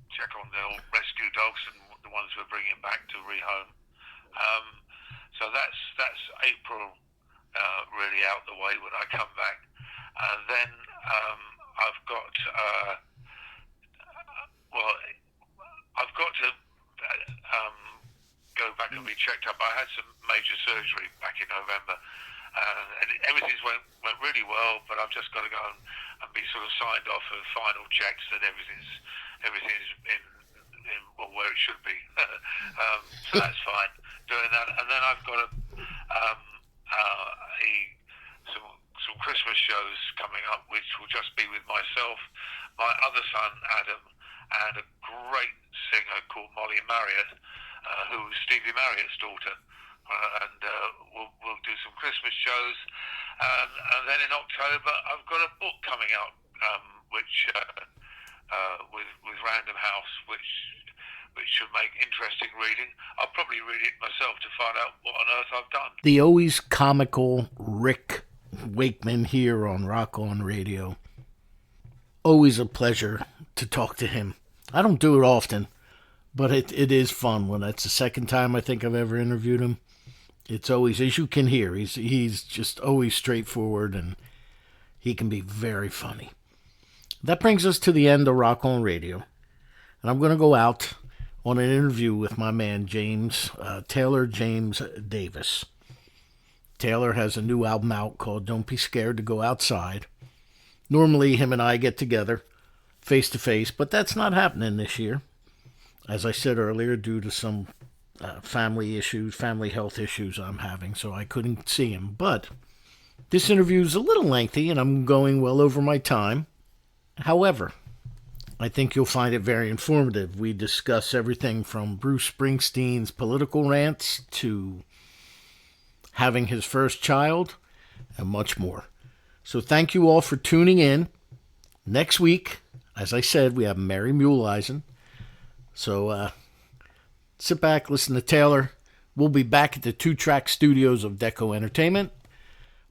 check on the rescue dogs and the ones we're bringing back to rehome. So that's April really out the way when I come back, and then I've got to go back and be checked up. I had some major surgery back in November, and everything went really well. But I've just got to go and be sort of signed off for final checks that everything's in where it should be. So that's fine. Doing that, and then I've got some Christmas shows coming up, which will just be with myself, my other son Adam, and a great singer called Molly Marriott, who is Stevie Marriott's daughter, and we'll do some Christmas shows, and then in October I've got a book coming out, which with Random House, which should make interesting reading. I'll probably read it myself to find out what on earth I've done. The always comical Rick Wakeman here on Rock On Radio. Always a pleasure to talk to him. I don't do it often, but it is fun when that's the second time I think I've ever interviewed him. It's always, as you can hear, he's just always straightforward, and he can be very funny. That brings us to the end of Rock On Radio, and I'm going to go out on an interview with my man Taylor James Davis. Taylor has a new album out called Don't Be Scared to Go Outside. Normally him and I get together face-to-face, but that's not happening this year. As I said earlier, due to some family health issues I'm having, so I couldn't see him. But this interview is a little lengthy, and I'm going well over my time. However, I think you'll find it very informative. We discuss everything from Bruce Springsteen's political rants to having his first child and much more. So thank you all for tuning in. Next week, as I said, we have Mary Muehleisen. So sit back, listen to Taylor. We'll be back at the 2-track studios of Deco Entertainment.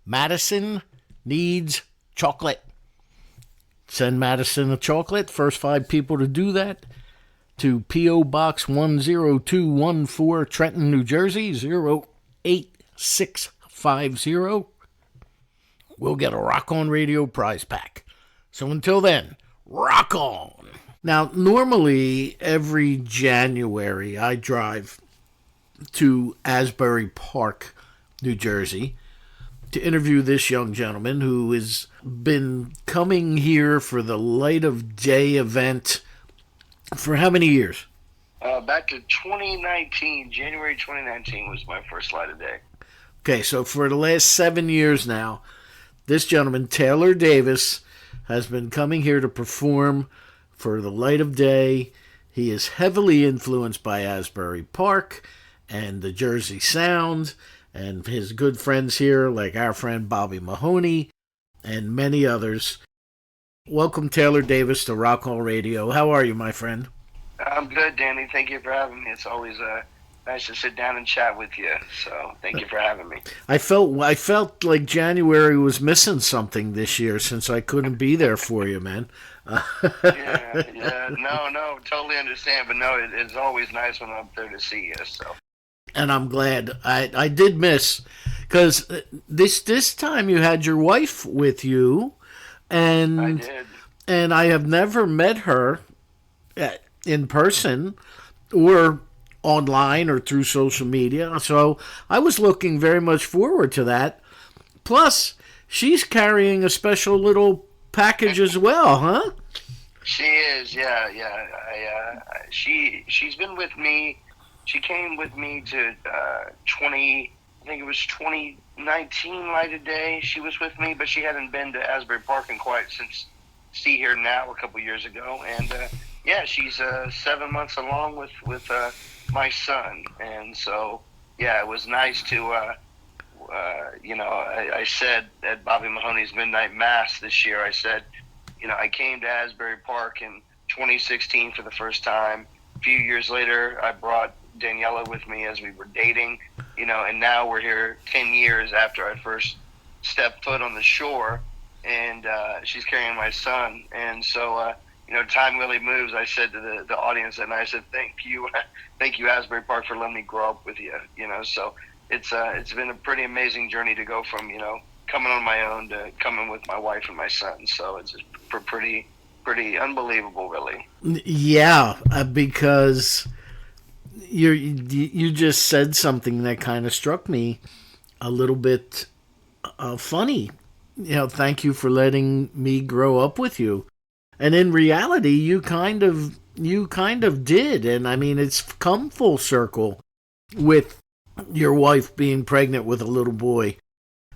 Madison needs chocolate. Send Madison a chocolate. First 5 people to do that to P.O. Box 10214, Trenton, New Jersey, 08650. We'll get a Rock On Radio prize pack. So until then, rock on. Now, normally every January I drive to Asbury Park, New Jersey, to interview this young gentleman who has been coming here for the Light of Day event for how many years? Back to 2019. January 2019 was my first Light of Day. Okay, so for the last 7 years now, this gentleman, Taylor Davis, has been coming here to perform for the Light of Day. He is heavily influenced by Asbury Park and the Jersey Sound and his good friends here, like our friend Bobby Mahoney and many others. Welcome, Taylor Davis, to Rock On Radio. How are you, my friend? I'm good, Danny. Thank you for having me. It's always nice to sit down and chat with you. So thank you for having me. I felt like January was missing something this year since I couldn't be there for you, man. Yeah. No, totally understand. But no, it's always nice when I'm up there to see you. So. And I'm glad. I did miss, because this time you had your wife with you, and I did. And I have never met her in person or online or through social media, so I was looking very much forward to that. Plus, she's carrying a special little package as well, huh? She is, yeah. She's been with me. She came with me to 2019 Light of Day. She was with me, but she hadn't been to Asbury Park in quite since See Here Now a couple years ago. And she's 7 months along with my son. And so, yeah, it was nice to, I said at Bobby Mahoney's Midnight Mass this year, I said, I came to Asbury Park in 2016 for the first time. A few years later, I brought Daniela with me as we were dating, and now we're here 10 years after I first stepped foot on the shore, and she's carrying my son. And so, time really moves. I said to the audience, and I said, thank you Asbury Park for letting me grow up with you, so it's been a pretty amazing journey to go from, coming on my own to coming with my wife and my son. So it's pretty unbelievable, really. Yeah, because you just said something that kind of struck me a little bit funny. Thank you for letting me grow up with you. And in reality, you kind of did. And I mean, it's come full circle with your wife being pregnant with a little boy.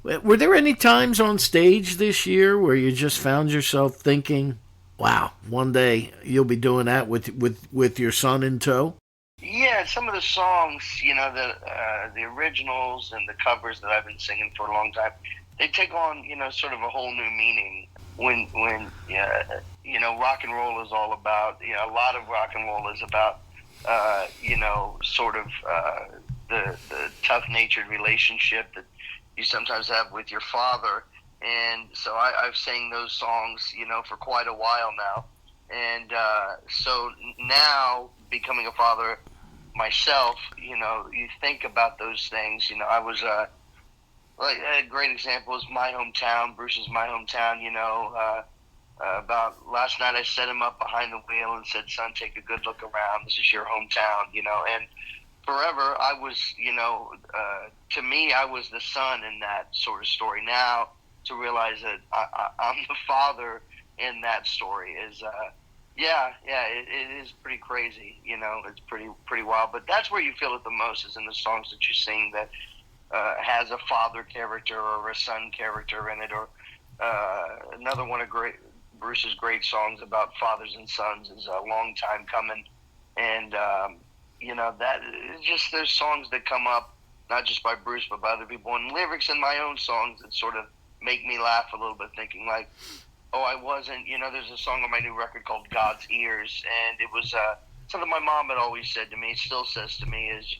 Were there any times on stage this year where you just found yourself thinking, wow, one day you'll be doing that with your son in tow? Yeah, some of the songs, the originals and the covers that I've been singing for a long time, they take on, sort of a whole new meaning. When rock and roll is all about, a lot of rock and roll is about, sort of the tough-natured relationship that you sometimes have with your father. And so I've sang those songs, for quite a while now. And so now, becoming a father myself, you think about those things. I was like a great example is my hometown. Bruce is my hometown. About last night, I set him up behind the wheel and said, "Son, take a good look around. This is your hometown." And forever, I was, to me, I was the son in that sort of story. Now, to realize that I'm the father in that story is It is pretty crazy. You know, it's pretty wild. But that's where you feel it the most, is in the songs that you sing that has a father character or a son character in it, or another one of Bruce's great songs about fathers and sons is A Long Time Coming, and you know, that just, there's songs that come up not just by Bruce but by other people, and lyrics in my own songs that sort of make me laugh a little bit, thinking like, oh, I wasn't, you know, there's a song on my new record called God's Ears, and it was something my mom had always said to me, still says to me, is,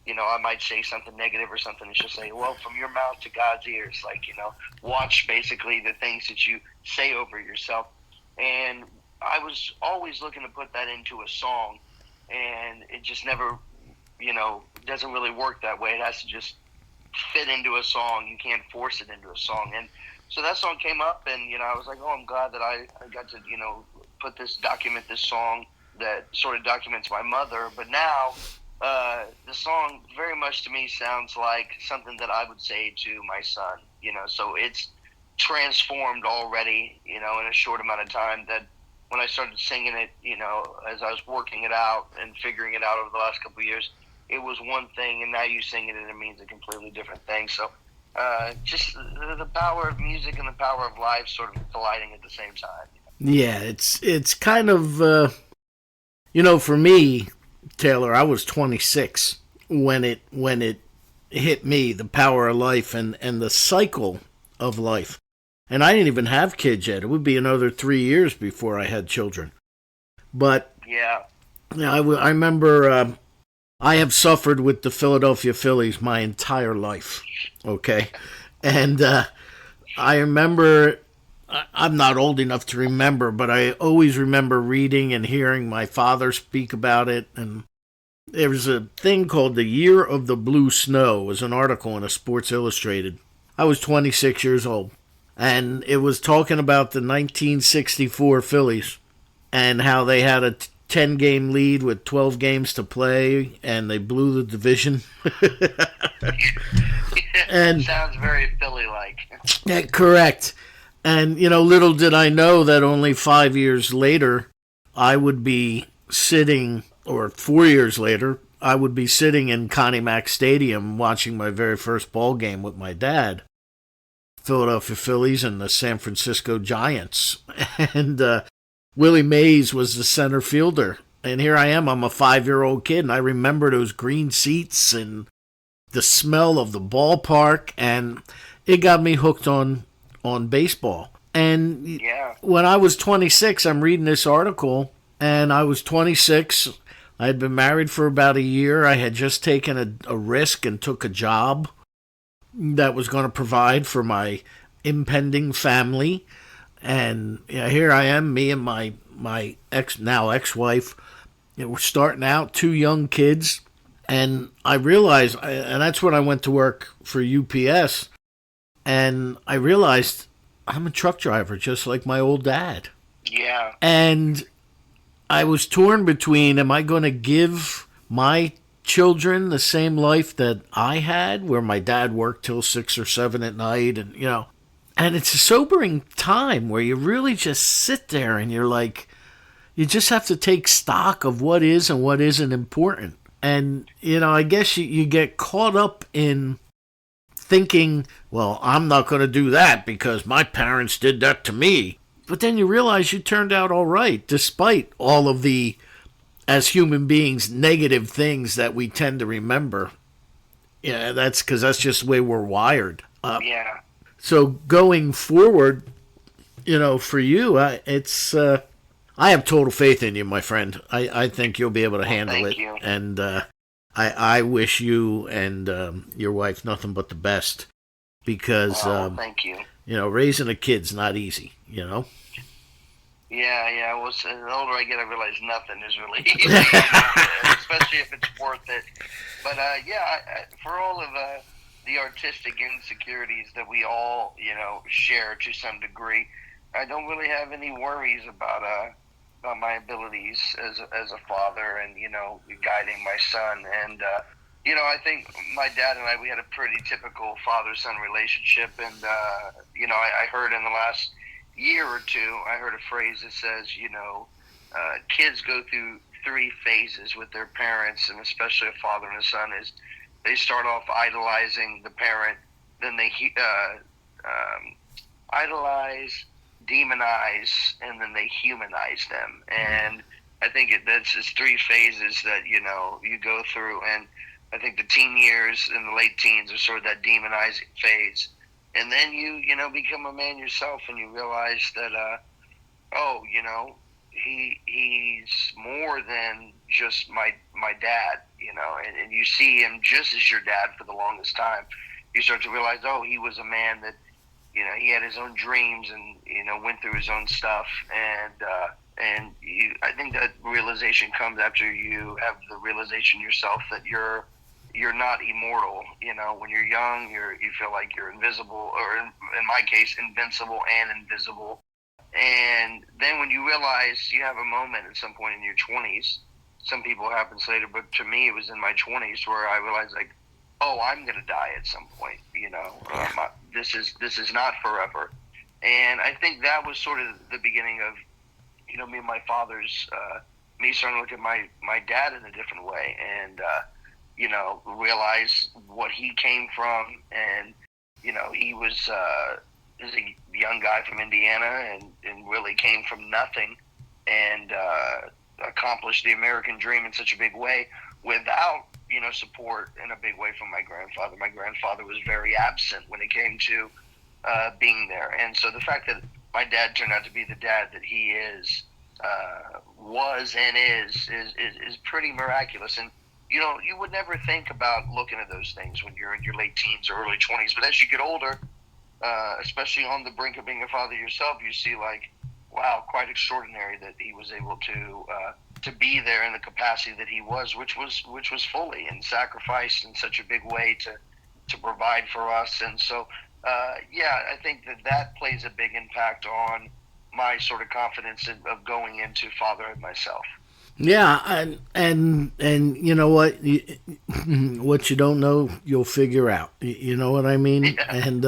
you know, I might say something negative or something, and she'll say, well, from your mouth to God's ears, like, you know, watch basically the things that you say over yourself. And I was always looking to put that into a song, and it just never, you know, doesn't really work that way. It has to just fit into a song. You can't force it into a song. And so that song came up, and, you know, I was like, oh, I'm glad that I got to, you know, document this song that sort of documents my mother. But now the song very much to me sounds like something that I would say to my son, you know, so it's transformed already, you know, in a short amount of time, that when I started singing it, you know, as I was working it out and figuring it out over the last couple of years, it was one thing, and now you sing it and it means a completely different thing. So just the power of music and the power of life sort of colliding at the same time. Yeah, it's kind of, you know, for me, Taylor, I was 26 when it hit me, the power of life and the cycle of life. And I didn't even have kids yet. It would be another 3 years before I had children. But yeah, I remember I have suffered with the Philadelphia Phillies my entire life, okay? And I remember, I'm not old enough to remember, but I always remember reading and hearing my father speak about it. And there was a thing called the Year of the Blue Snow. It was an article in a Sports Illustrated. I was 26 years old. And it was talking about the 1964 Phillies and how they had a 10-game lead with 12 games to play, and they blew the division. And sounds very Philly-like. Yeah, correct. And, you know, little did I know that only 5 years later, I would be sitting, or 4 years later, I would be sitting in Connie Mack Stadium watching my very first ball game with my dad. Philadelphia Phillies and the San Francisco Giants. And Willie Mays was the center fielder. And here I am, I'm a 5-year-old kid, and I remember those green seats and the smell of the ballpark, and it got me hooked on baseball. And when I was 26, I'm reading this article, and I was 26. I had been married for about a year. I had just taken a risk and took a job that was going to provide for my impending family. And here I am, me and my ex-wife. You know, we're starting out, 2 young kids. And I realized, and that's when I went to work for UPS, and I realized I'm a truck driver just like my old dad. Yeah. And I was torn between, am I going to give my children the same life that I had, where my dad worked till 6 or 7 at night, and, you know, and it's a sobering time where you really just sit there and you're like, you just have to take stock of what is and what isn't important. And, you know, I guess you get caught up in thinking, well, I'm not going to do that because my parents did that to me. But then you realize you turned out all right, despite all of the, as human beings, negative things that we tend to remember. Yeah, that's because that's just the way we're wired. Yeah. So going forward, you know, for you, it's I have total faith in you, my friend. I think you'll be able to handle it. You. And I wish you and your wife nothing but the best, because thank you. You know, raising a kid's not easy, you know. Yeah. Well, the older I get, I realize nothing is really easy, you know, especially if it's worth it. But for all of the artistic insecurities that we all, you know, share to some degree, I don't really have any worries about my abilities as a father, and, you know, guiding my son. And you know, I think my dad and we had a pretty typical father-son relationship. And you know, I heard in the last year or two, I heard a phrase that says, you know, kids go through three phases with their parents, and especially a father and a son, is they start off idolizing the parent, then they idolize, demonize, and then they humanize them. And I think that's just three phases that, you go through. And I think the teen years and the late teens are sort of that demonizing phase. And then you become a man yourself, and you realize that, he's more than just my dad, and you see him just as your dad for the longest time. You start to realize, he was a man that, he had his own dreams and, went through his own stuff. And I think that realization comes after you have the realization yourself that you're not immortal. When you're young, you feel like you're invisible, or in my case, invincible and invisible. And then when you realize you have a moment at some point in your 20s, some people it happens later, but to me it was in my 20s where I realized, like, I'm going to die at some point. This is not forever. And I think that was sort of the beginning of, me and my father's, me starting to look at my dad in a different way, and, realize what he came from. And, he was a young guy from Indiana and really came from nothing and accomplished the American dream in such a big way without, support in a big way from my grandfather. My grandfather was very absent when it came to being there. And so the fact that my dad turned out to be the dad that he is, was and is pretty miraculous. And, you would never think about looking at those things when you're in your late teens or early 20s. But as you get older, especially on the brink of being a father yourself, you see, like, wow, quite extraordinary that he was able to be there in the capacity that he was, which was fully, and sacrificed in such a big way to provide for us. And so, I think that plays a big impact on my sort of confidence of going into fatherhood myself. Yeah, and you know what? What you don't know, you'll figure out. You know what I mean? Yeah. And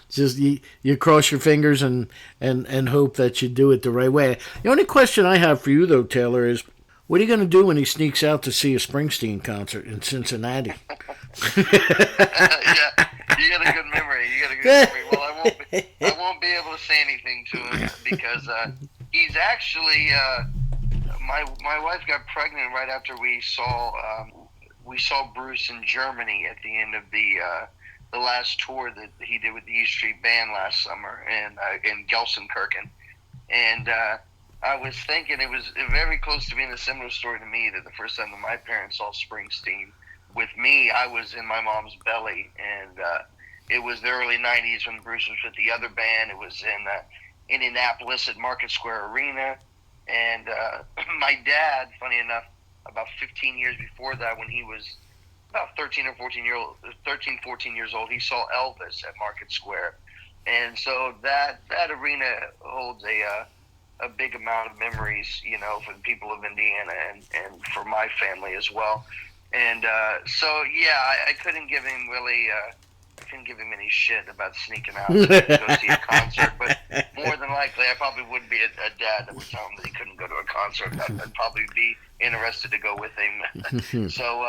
just you cross your fingers and hope that you do it the right way. The only question I have for you, though, Taylor, is what are you going to do when he sneaks out to see a Springsteen concert in Cincinnati? Yeah, you got a good memory. Well, I won't be able to say anything to him because he's actually. My wife got pregnant right after we saw Bruce in Germany at the end of the last tour that he did with the E Street Band last summer in Gelsenkirchen. And I was thinking it was very close to being a similar story to me, that the first time that my parents saw Springsteen with me, I was in my mom's belly, and it was the early 90s when Bruce was with the other band. It was in Indianapolis at Market Square Arena. And my dad, funny enough, about 15 years before that, when he was about 13, 14 years old, he saw Elvis at Market Square. And so that arena holds a big amount of memories, for the people of Indiana and for my family as well. And I couldn't give him any shit about sneaking out to go see a concert, but more than likely I probably would be a dad that would tell him that he couldn't go to a concert. I'd probably be interested to go with him. So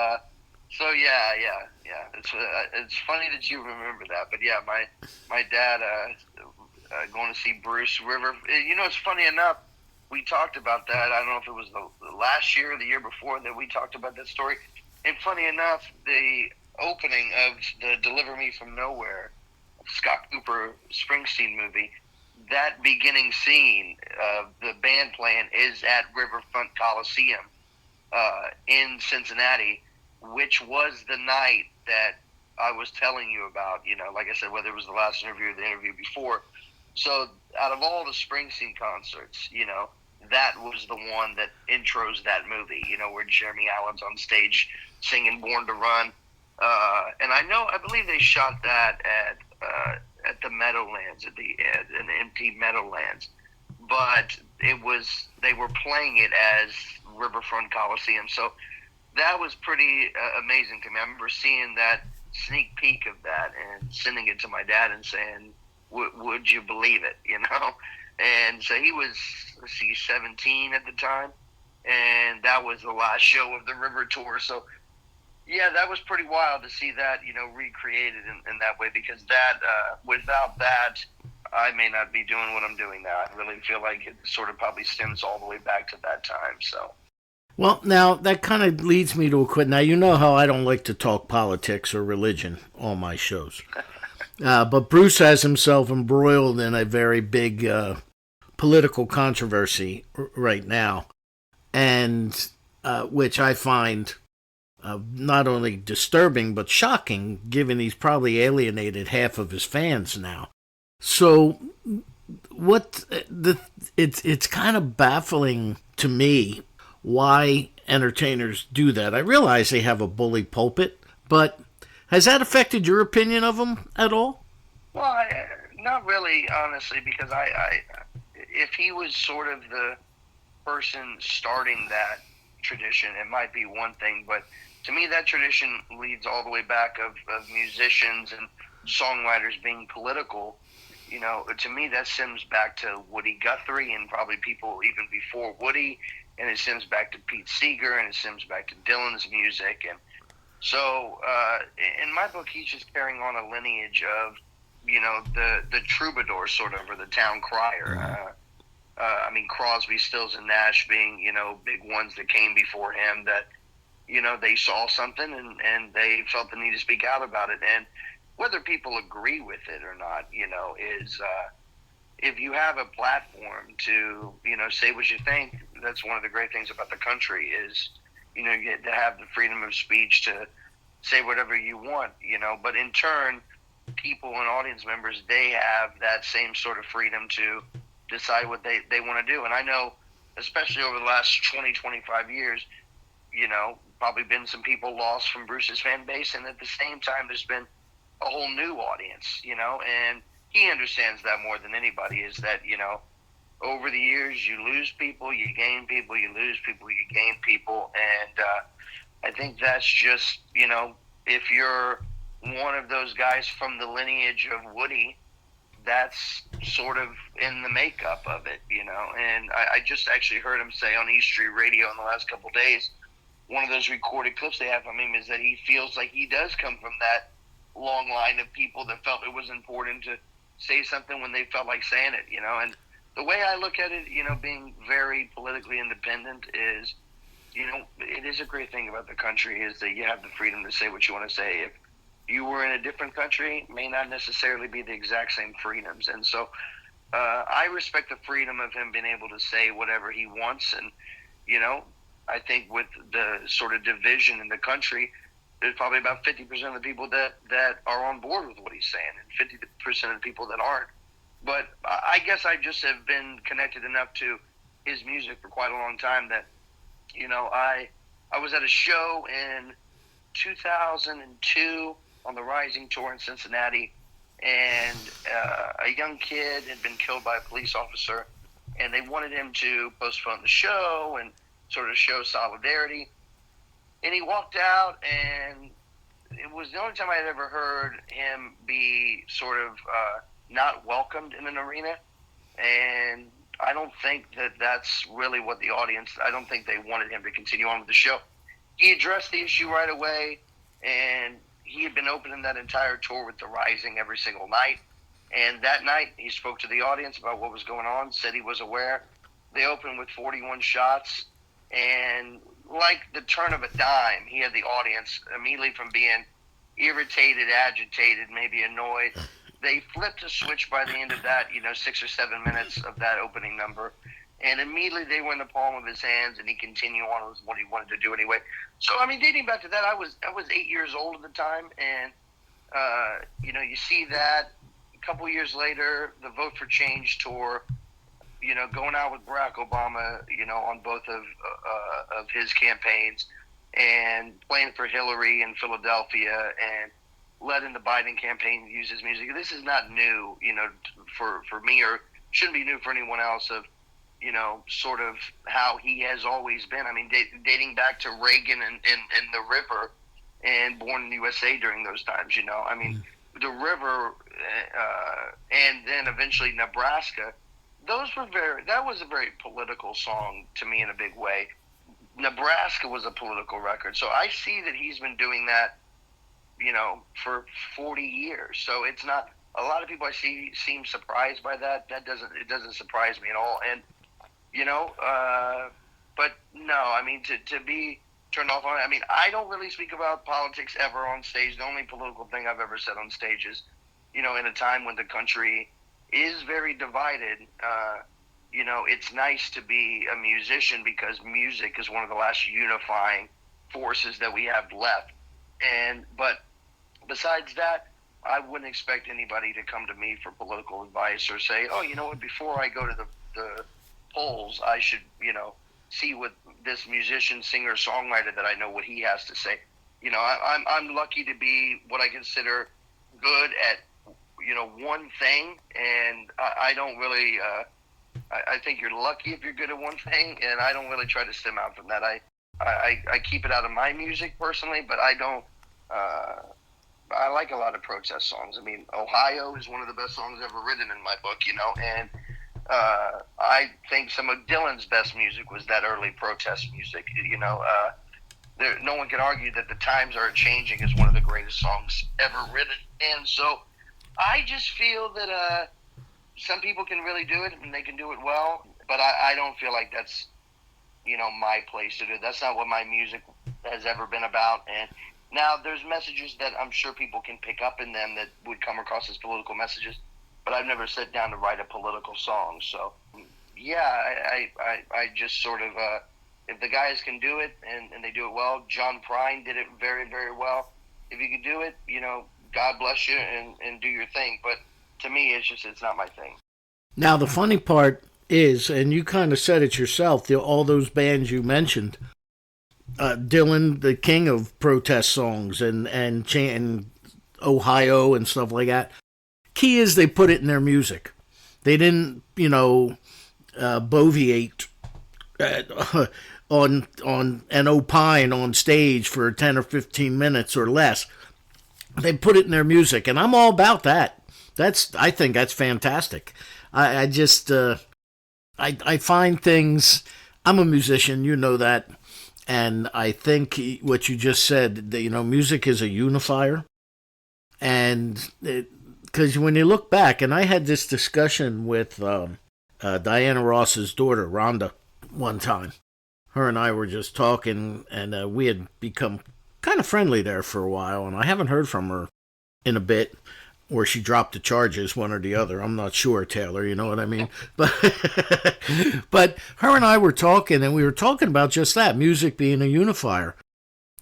it's funny that you remember that. But yeah, my dad going to see Bruce River. It's funny enough, we talked about that. I don't know if it was the last year or the year before that we talked about that story. And funny enough, the opening of the Deliver Me From Nowhere, Scott Cooper Springsteen movie, that beginning scene of the band playing is at Riverfront Coliseum in Cincinnati, which was the night that I was telling you about, like I said, whether it was the last interview or the interview before. So out of all the Springsteen concerts, that was the one that intros that movie, where Jeremy Allen's on stage singing Born to Run. And I believe they shot that at the Meadowlands, at an empty Meadowlands, but they were playing it as Riverfront Coliseum. So that was pretty amazing to me. I remember seeing that sneak peek of that and sending it to my dad and saying, "Would you believe it?" And so he was, 17 at the time, and that was the last show of the River Tour. So, yeah, that was pretty wild to see that, recreated in that way, because that, without that, I may not be doing what I'm doing now. I really feel like it sort of probably stems all the way back to that time, so. Well, now that kind of leads me to a question. Now, you know how I don't like to talk politics or religion on my shows. But Bruce has himself embroiled in a very big political controversy right now, and which I find not only disturbing but shocking, given he's probably alienated half of his fans now. So, it's kind of baffling to me why entertainers do that. I realize they have a bully pulpit, but has that affected your opinion of him at all? Well, not really, honestly, because if he was sort of the person starting that tradition, it might be one thing, but to me that tradition leads all the way back of musicians and songwriters being political. To me that stems back to Woody Guthrie and probably people even before Woody, and it stems back to Pete Seeger, and it stems back to Dylan's music. And so in my book, he's just carrying on a lineage of, the troubadour sort of, or the town crier. Crosby, Stills, and Nash being, big ones that came before him that, they saw something and they felt the need to speak out about it. And whether people agree with it or not, is if you have a platform to, say what you think, that's one of the great things about the country is, you get to have the freedom of speech to say whatever you want, but in turn, people and audience members, they have that same sort of freedom to decide what they want to do. And I know, especially over the last 20, 25 years, probably been some people lost from Bruce's fan base, and at the same time, there's been a whole new audience, and he understands that more than anybody, is that, over the years, you lose people, you gain people, you lose people, you gain people. And I think that's just, if you're one of those guys from the lineage of Woody, that's sort of in the makeup of it, And I just actually heard him say on East Street Radio in the last couple of days, one of those recorded clips they have from him is that he feels like he does come from that long line of people that felt it was important to say something when they felt like saying it, And the way I look at it, being very politically independent is, it is a great thing about the country is that you have the freedom to say what you want to say. If you were in a different country, it may not necessarily be the exact same freedoms. And so I respect the freedom of him being able to say whatever he wants. And, I think with the sort of division in the country, there's probably about 50% of the people that are on board with what he's saying and 50% of the people that aren't. But I guess I just have been connected enough to his music for quite a long time that, I was at a show in 2002 on the Rising Tour in Cincinnati, and a young kid had been killed by a police officer, and they wanted him to postpone the show and sort of show solidarity. And he walked out, and it was the only time I had ever heard him be sort of not welcomed in an arena. And I don't think that that's really what the audience, I don't think they wanted him to continue on with the show. He addressed the issue right away, and he had been opening that entire tour with the Rising every single night. And that night, he spoke to the audience about what was going on, said he was aware. They opened with 41 shots, and like the turn of a dime, he had the audience immediately from being irritated, agitated, maybe annoyed. They flipped a switch by the end of that, 6 or 7 minutes of that opening number. And immediately they were in the palm of his hands, and he continued on with what he wanted to do anyway. So, dating back to that, I was 8 years old at the time, and, you see that. A couple years later, the Vote for Change tour, going out with Barack Obama, on both of his campaigns, and playing for Hillary in Philadelphia, and led in the Biden campaign to use his music. This is not new, for me, or shouldn't be new for anyone else, of, sort of how he has always been. Dating back to Reagan and the River, and Born in the USA during those times, the River, and then eventually Nebraska, That was a very political song to me in a big way. Nebraska was a political record, so I see that he's been doing that, for 40 years. So it's not, a lot of people I see seem surprised by that. It doesn't surprise me at all. And but no, I mean, to be turned off on it. I mean, I don't really speak about politics ever on stage. The only political thing I've ever said on stage is, in a time when the country is very divided, it's nice to be a musician because music is one of the last unifying forces that we have left. But besides that, I wouldn't expect anybody to come to me for political advice or say, oh, you know what, before I go to the polls, I should, see what this musician, singer, songwriter that I know what he has to say. I'm lucky to be what I consider good at, one thing, and I don't really, I think you're lucky if you're good at one thing, and I don't really try to stem out from that. I keep it out of my music personally, but I don't, I like a lot of protest songs. I mean, Ohio is one of the best songs ever written in my book, and I think some of Dylan's best music was that early protest music. No one can argue that The Times Are Changing is one of the greatest songs ever written. And so I just feel that some people can really do it and they can do it well, but I don't feel like that's, my place to do. That's not what my music has ever been about. And now there's messages that I'm sure people can pick up in them that would come across as political messages, but I've never sat down to write a political song. So, yeah, I just sort of, if the guys can do it and they do it well, John Prine did it very, very well. If you can do it, God bless you and do your thing. But to me, it's not my thing. Now, the funny part is, and you kind of said it yourself, all those bands you mentioned, Dylan, the king of protest songs and Ohio and stuff like that, key is they put it in their music. They didn't, boviate on and opine on stage for 10 or 15 minutes or less. They put it in their music, and I'm all about that. I think that's fantastic. I just I find things. I'm a musician, you know that, and I think what you just said, that, music is a unifier, and because when you look back, and I had this discussion with Diana Ross's daughter, Rhonda, one time. Her and I were just talking, and we had become kind of friendly there for a while, and I haven't heard from her in a bit, or she dropped the charges, one or the other. I'm not sure, Taylor, you know what I mean? But her and I were talking, and we were talking about just that, music being a unifier.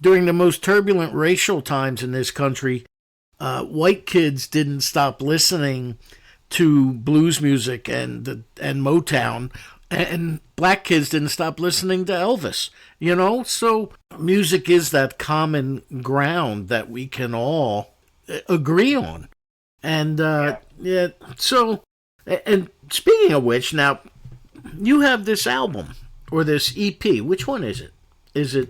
During the most turbulent racial times in this country, white kids didn't stop listening to blues music and Motown, and black kids didn't stop listening to Elvis, So music is that common ground that we can all agree on. And, so, and speaking of which, now, you have this album, or this EP. Which one is it? It's a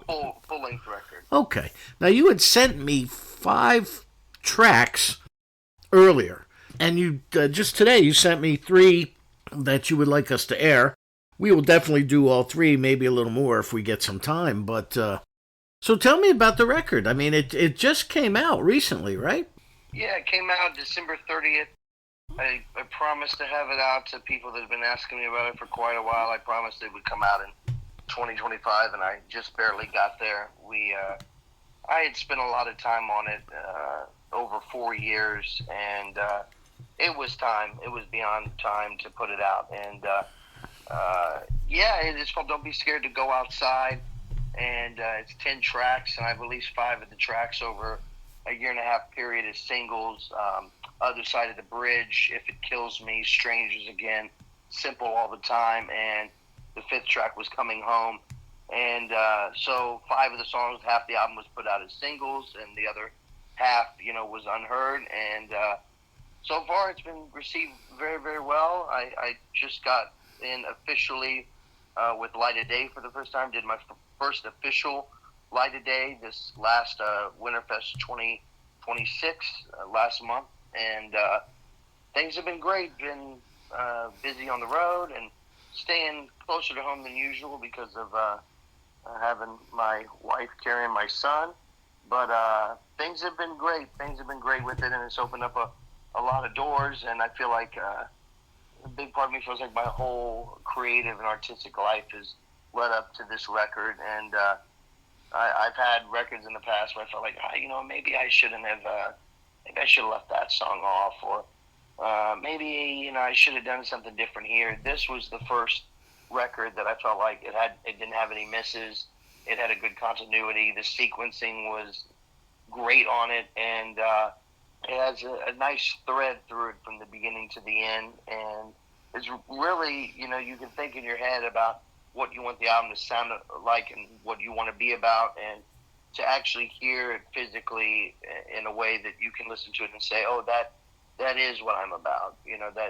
full-length record. Okay. Now, you had sent me 5 tracks earlier, and you, just today, you sent me 3 that you would like us to air. We will definitely do all 3, maybe a little more if we get some time. But so tell me about the record. I mean, it just came out recently, right? Yeah, it came out December 30th. I promised to have it out to people that have been asking me about it for quite a while. I promised it would come out in 2025, and I just barely got there. I had spent a lot of time on it over 4 years, and it was time. It was beyond time to put it out. And it's called Don't Be Scared to Go Outside, and it's 10 tracks, and I've released 5 of the tracks over a 1.5 year period as singles. Other Side of the Bridge, If It Kills Me, Strangers Again, Simple All the Time, and the 5th track was Coming Home. And so 5 of the songs, half the album was put out as singles, and the other half, was unheard. And so far it's been received very, very well. I just got in officially with Light of Day for the first time, did my first official Light of Day this last Winterfest 2026 last month, and things have been great. Been busy on the road and staying closer to home than usual because of having my wife carrying my son. But things have been great. Things have been great with it, and it's opened up a lot of doors. And I feel like a big part of me feels like my whole creative and artistic life has led up to this record. And I've had records in the past where I felt like, maybe I shouldn't have. Maybe I should have left that song off, or maybe I should have done something different here. This was the first record that I felt like it didn't have any misses. It had a good continuity. The sequencing was great on it, and it has a nice thread through it from the beginning to the end. And it's really, you can think in your head about what you want the album to sound like and what you want to be about, and to actually hear it physically in a way that you can listen to it and say, oh, that is what I'm about.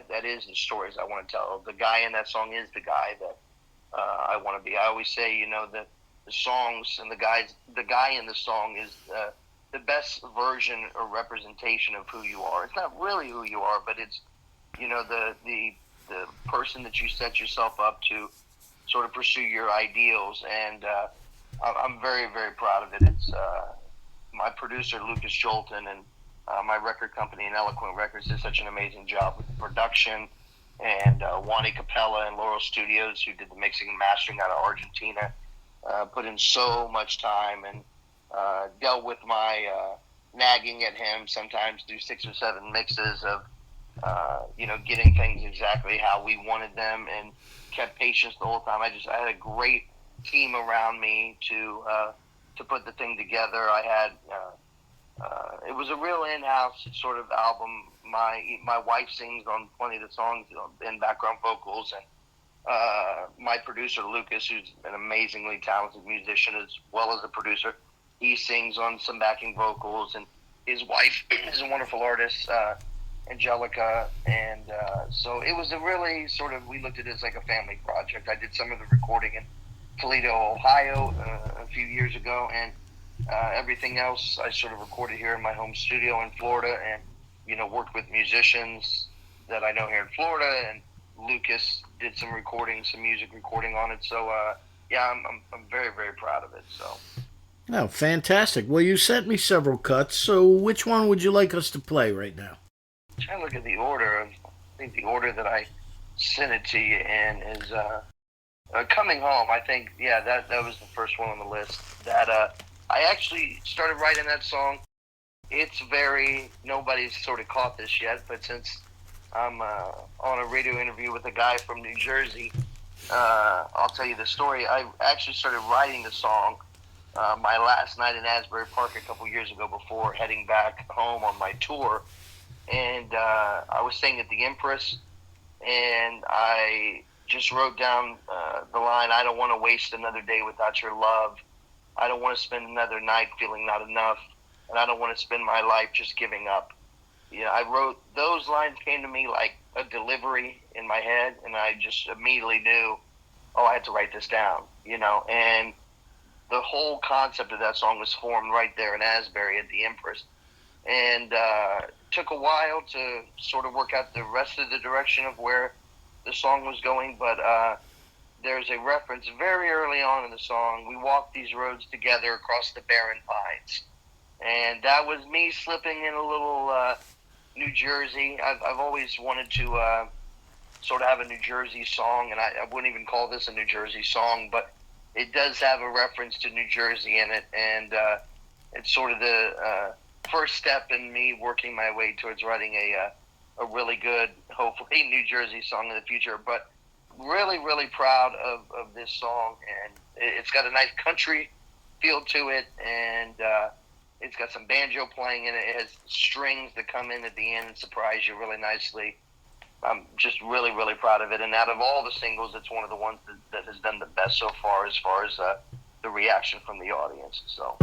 That is the stories I want to tell. The guy in that song is the guy that I want to be. I always say, that the songs and the guy in the song is the best version or representation of who you are. It's not really who you are, but it's, the person that you set yourself up to sort of pursue your ideals. And I'm very, very proud of it. It's my producer, Lucas Jolton, and my record company, and Eloquent Records, did such an amazing job with the production. And Wani Capella and Laurel Studios, who did the mixing and mastering out of Argentina, put in so much time and dealt with my nagging at him sometimes through 6 or 7 mixes of, getting things exactly how we wanted them, and kept patience the whole time. I had a great team around me to put the thing together. I had it was a real in-house sort of album. My wife sings on plenty of the songs in background vocals, and my producer Lucas, who's an amazingly talented musician as well as a producer, he sings on some backing vocals, and his wife is a wonderful artist, Angelica, and so it was a really sort of, we looked at it as like a family project. I did some of the recording in Toledo, Ohio a few years ago, and everything else I sort of recorded here in my home studio in Florida, and worked with musicians that I know here in Florida, and Lucas did some music recording on it. So I'm very, very proud of it. So. Oh, fantastic. Well, you sent me several cuts, so which one would you like us to play right now? I'm trying to look at the order. I think the order that I sent it to you in is Coming Home. I think, that was the first one on the list. That I actually started writing that song. It's nobody's sort of caught this yet, but since I'm on a radio interview with a guy from New Jersey, I'll tell you the story. I actually started writing the song my last night in Asbury Park a couple years ago before heading back home on my tour. And I was staying at the Empress, and I just wrote down the line, I don't want to waste another day without your love. I don't want to spend another night feeling not enough, and I don't want to spend my life just giving up. I wrote, those lines came to me like a delivery in my head, and I just immediately knew, I had to write this down, and the whole concept of that song was formed right there in Asbury at the Empress. And took a while to sort of work out the rest of the direction of where the song was going, but there's a reference very early on in the song. We walked these roads together across the barren pines, and that was me slipping in a little New Jersey. I've always wanted to sort of have a New Jersey song, and I wouldn't even call this a New Jersey song, but it does have a reference to New Jersey in it, and it's sort of the first step in me working my way towards writing a really good, hopefully, New Jersey song in the future. But really, really proud of this song, and it's got a nice country feel to it, and it's got some banjo playing in it. It has strings that come in at the end and surprise you really nicely. I'm just really, really proud of it, and out of all the singles, it's one of the ones that has done the best so far as the reaction from the audience. So.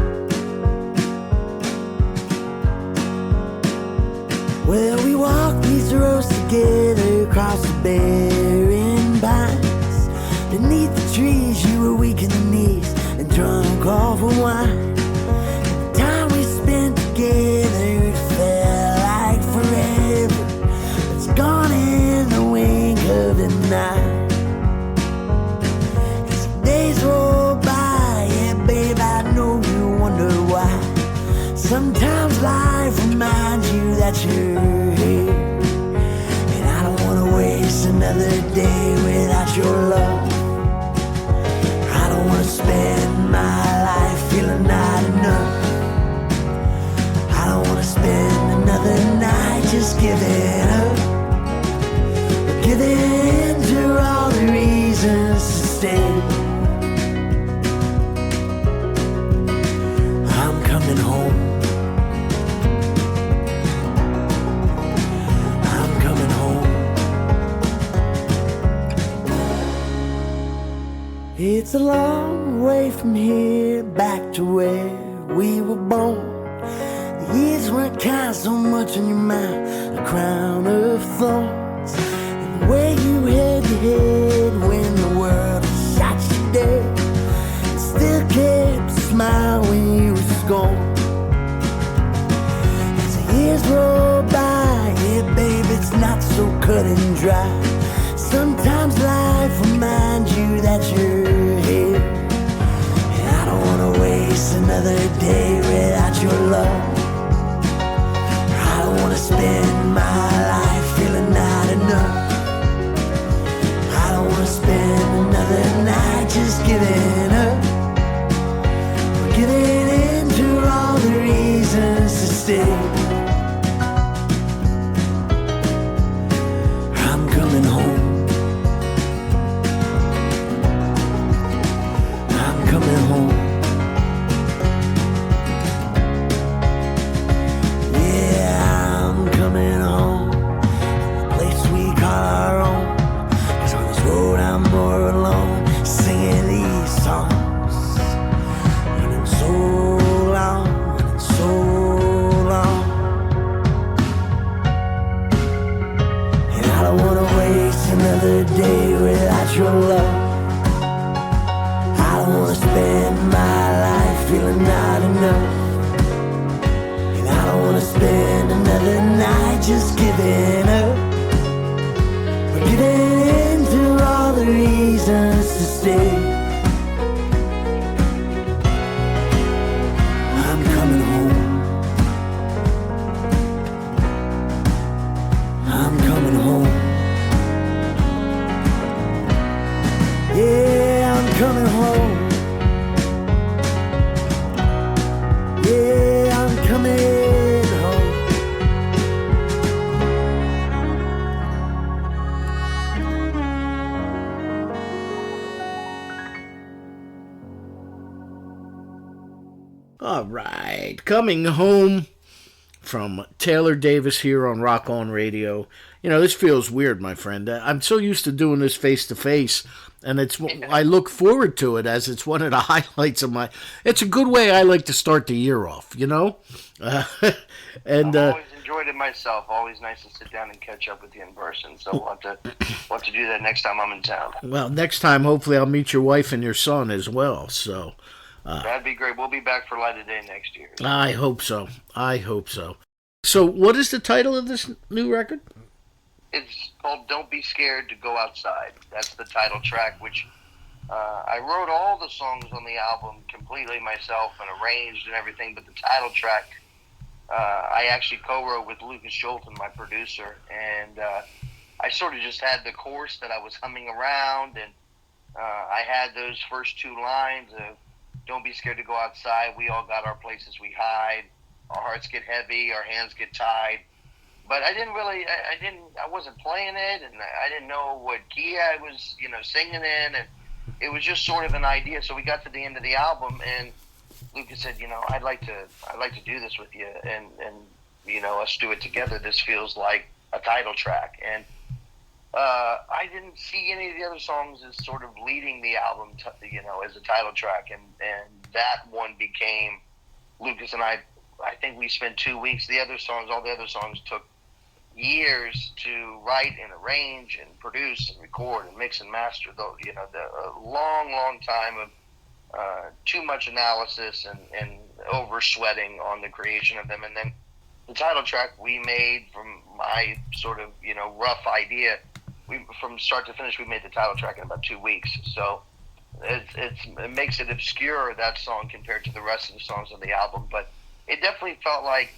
Well, we walk these roads together across the barren pines. Beneath the trees, you were weak in the knees and drunk off of wine. The time we spent together, it felt like forever. It's gone in the wind. just giving up. Giving in to all the reasons to stay. I'm coming home. I'm coming home. It's a long way from here back to where we were born. The years weren't kind so much on your mind, a crown of thorns. And the way you held your head when the world shot you dead, and still kept a smile when you were scorned. As the years roll by, yeah, babe, it's not so cut and dry. Sometimes life reminds you that you're here. And I don't wanna waste another day without your love. I don't wanna spend my life feeling not enough. I don't wanna spend another night just giving up. Giving in to all the reasons to stay. I'm coming home. Coming home. Yeah, I'm coming home. The place we call our own. 'Cause on this road I'm more alone, singing these songs. Running so long, running so long. And I don't wanna waste another day without your love. I don't wanna spend my life feeling not enough. And I don't wanna spend another night just giving up. Or giving in to all the reasons to stay. I'm coming home. I'm coming home. Yeah, I'm coming home. Yeah, I'm coming home. All right, coming home from Taylor Davis here on Rock On Radio. You know, this feels weird, my friend. I'm so used to doing this face to face, and I look forward to it as it's one of the highlights of my. It's a good way I like to start the year off, you know. And I've always enjoyed it myself. Always nice to sit down and catch up with you in person. So we'll have to do that next time I'm in town. Well, next time hopefully I'll meet your wife and your son as well. So that'd be great. We'll be back for Light of Day next year. I hope so. I hope so. So, what is the title of this new record? It's called "Don't Be Scared to Go Outside." That's the title track, which I wrote all the songs on the album completely myself and arranged and everything. But the title track, I actually co-wrote with Lucas Jolton, my producer, and I sort of just had the chorus that I was humming around, and I had those first two lines of "Don't be scared to go outside. We all got our places we hide. Our hearts get heavy. Our hands get tied." But I wasn't playing it, and I didn't know what key I was, singing in, and it was just sort of an idea. So we got to the end of the album, and Lucas said, I'd like to do this with you, and us do it together. This feels like a title track, and I didn't see any of the other songs as sort of leading the album, as a title track, and that one became Lucas and I. I think we spent 2 weeks. All the other songs took years to write and arrange and produce and record and mix and master. The long time of too much analysis and over sweating on the creation of them. And then the title track we made from my sort of rough idea. From start to finish, we made the title track in about 2 weeks. So it makes it obscure, that song, compared to the rest of the songs on the album, but it definitely felt like,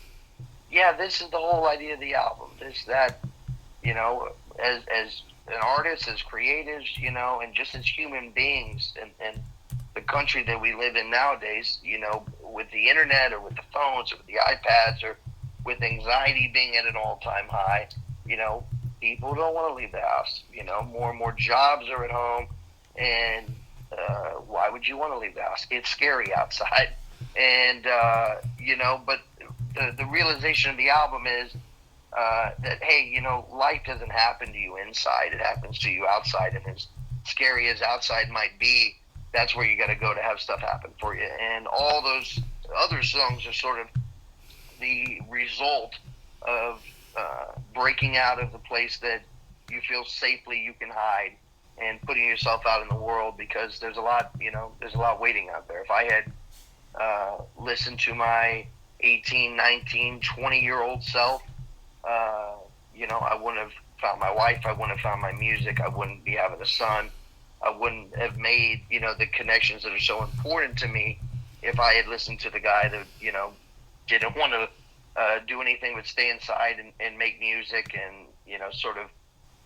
yeah, this is the whole idea of the album. As an artist, as creatives, and just as human beings, and the country that we live in nowadays, with the internet or with the phones or with the iPads or with anxiety being at an all-time high, people don't want to leave the house. More and more jobs are at home, and why would you want to leave the house? It's scary outside, and but the realization of the album is that, hey, life doesn't happen to you inside; it happens to you outside, and as scary as outside might be, that's where you got to go to have stuff happen for you. And all those other songs are sort of the result of breaking out of the place that you feel safely you can hide and putting yourself out in the world, because there's a lot waiting out there. If I had listened to my 18, 19, 20-year-old self, I wouldn't have found my wife, I wouldn't have found my music, I wouldn't be having a son, I wouldn't have made, the connections that are so important to me if I had listened to the guy that, didn't want to do anything but stay inside and make music and, sort of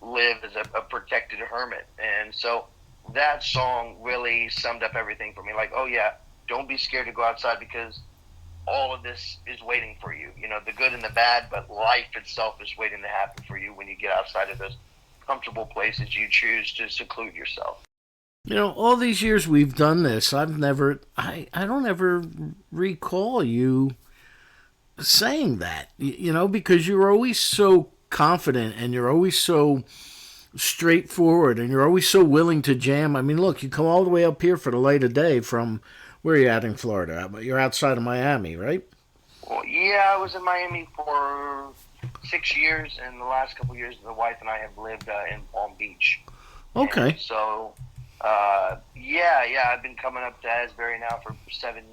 live as a protected hermit. And so that song really summed up everything for me. Like, oh yeah, don't be scared to go outside, because all of this is waiting for you, the good and the bad, but life itself is waiting to happen for you when you get outside of those comfortable places you choose to seclude yourself. All these years we've done this, I don't ever recall you saying that, because you're always so confident and you're always so straightforward and you're always so willing to jam. I mean, look, you come all the way up here for the light of day from, where are you at in Florida? You're outside of Miami, right? Well, yeah, I was in Miami for 6 years, and the last couple of years the wife and I have lived in Palm Beach. Okay. And so, I've been coming up to Asbury now for seven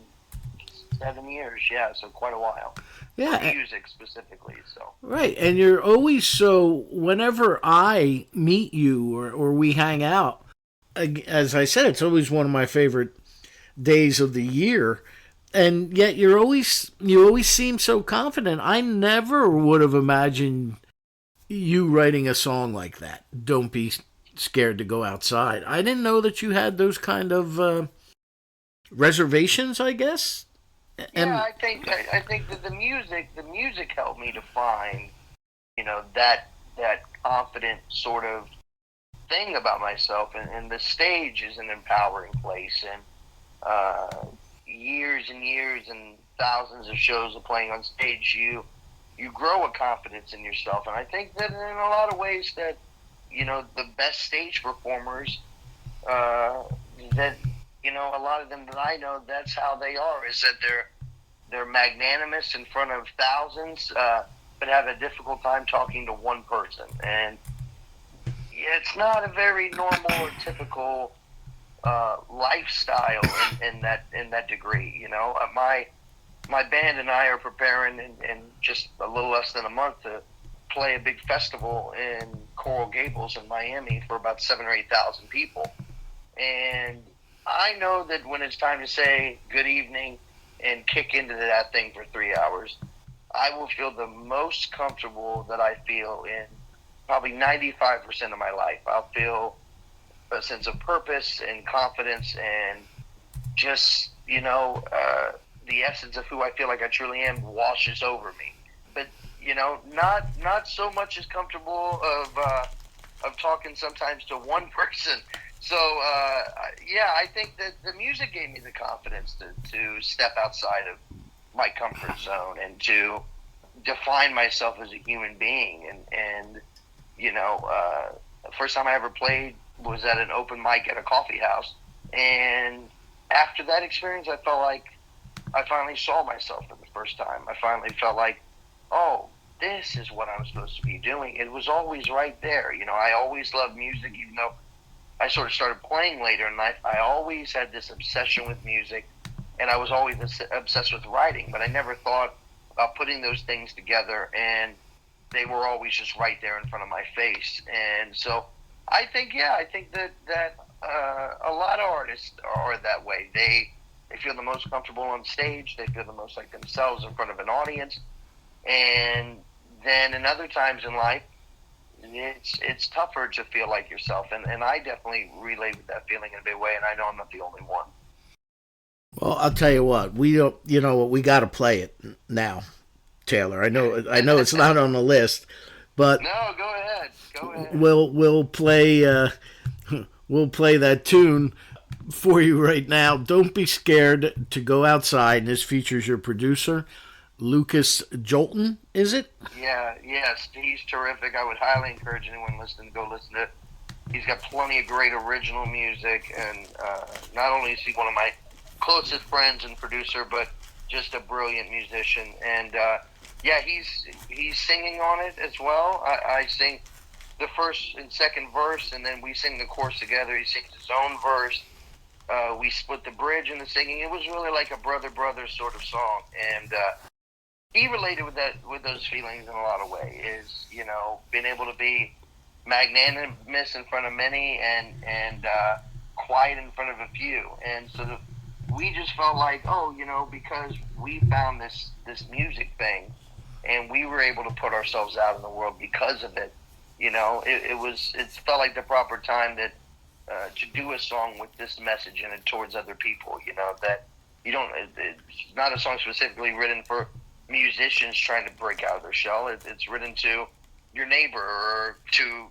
years, so quite a while. Yeah. For music specifically, so. Right, and you're always so, whenever I meet you or we hang out, as I said, it's always one of my favorite days of the year, and yet you always seem so confident. I never would have imagined you writing a song like that. Don't be scared to go outside. I didn't know that you had those kind of reservations, I guess. And I think that the music helped me to find, that confident sort of thing about myself, and the stage is an empowering place, and years and years and thousands of shows of playing on stage, you grow a confidence in yourself. And I think that in a lot of ways that, the best stage performers, that, a lot of them that I know, that's how they are, is that they're magnanimous in front of thousands, but have a difficult time talking to one person. And it's not a very normal or typical lifestyle in that degree. My band and I are preparing in just a little less than a month to play a big festival in Coral Gables in Miami for about 7,000 or 8,000 people. And I know that when it's time to say good evening and kick into that thing for 3 hours, I will feel the most comfortable that I feel in probably 95% of my life. I'll feel a sense of purpose and confidence and just, the essence of who I feel like I truly am washes over me. But, not so much as comfortable of talking sometimes to one person. So, I think that the music gave me the confidence to step outside of my comfort zone and to define myself as a human being. And the first time I ever played was at an open mic at a coffee house. And after that experience, I felt like I finally saw myself for the first time. I finally felt like, oh, this is what I'm supposed to be doing. It was always right there. I always loved music, even though I sort of started playing later in life. I always had this obsession with music, and I was always obsessed with writing, but I never thought about putting those things together, and they were always just right there in front of my face. And so I think that a lot of artists are that way. They feel the most comfortable on stage. They feel the most like themselves in front of an audience. And then in other times in life, it's tougher to feel like yourself. And I definitely relate with that feeling in a big way, and I know I'm not the only one. Well, I'll tell you what, we got to play it now. Taylor. I know it's not on the list, but no, go ahead. We'll play that tune for you right now. Don't be scared to go outside. And this features your producer, Lucas Jolton. Is it? Yes, he's terrific. I would highly encourage anyone listening to go listen to it. He's got plenty of great original music, and not only is he one of my closest friends and producer, but just a brilliant musician. And he's singing on it as well. I sing the first and second verse, and then we sing the chorus together. He sings his own verse. We split the bridge in the singing. It was really like a brother sort of song, and he related with those feelings in a lot of ways. Being able to be magnanimous in front of many and quiet in front of a few. And so we just felt like, because we found this music thing, and we were able to put ourselves out in the world because of it. It felt like the proper time that to do a song with this message in it towards other people. That it's not a song specifically written for musicians trying to break out of their shell. It's written to your neighbor or to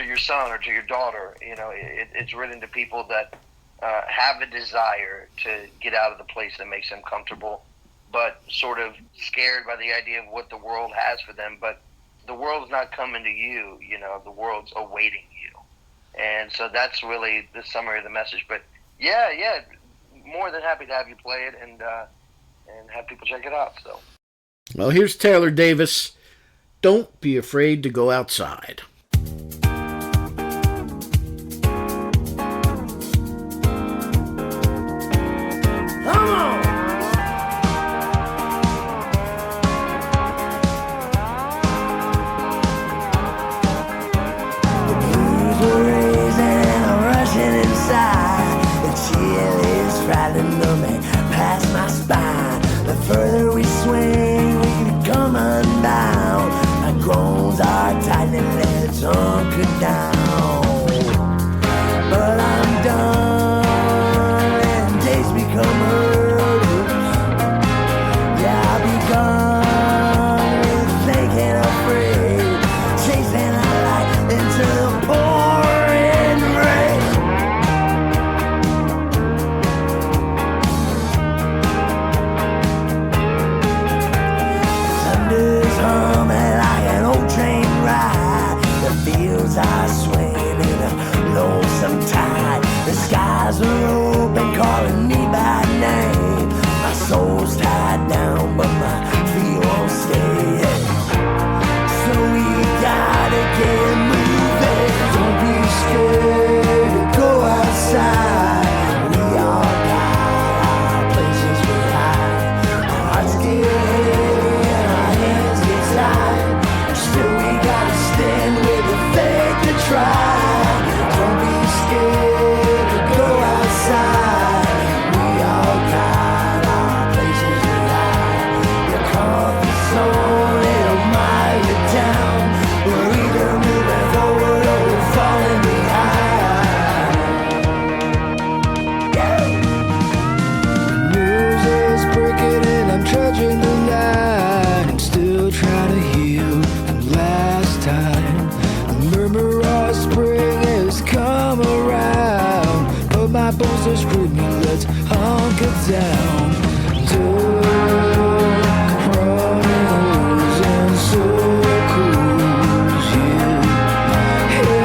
your son or to your daughter. It's written to people that have a desire to get out of the place that makes them comfortable, but sort of scared by the idea of what the world has for them. But the world's not coming to you, the world's awaiting you. And so that's really the summary of the message. But yeah, more than happy to have you play it and have people check it out. So, well, here's Taylor Davis. Don't be afraid to go outside. Further we swing, we come unbound. Our groans are tightening, let's hunker down. But I'm done, and days become hurdles. Yeah, I'll be gone with thinking afraid, chasing a light into the pouring rain. Are swaying in a lonesome tide. The skies are open, calling me by name. My soul's tied down, but my feet won't stay. So we gotta get moving. Don't be scared to go outside. We all got our places we hide. Our hearts get heavy and our hands get tied. Still we gotta stand with the faith. Try. Don't be scared to go outside. We all got our places we hide. Your comfort zone, it'll mile you down. We're either moving forward or we're falling behind. Yeah. The news is breaking and I'm trudging the line. I'm still trying to heal from last time. Murmur of spring has come around, but my bones are screaming, let's hunker down. Dark chronicles and circles, yeah. And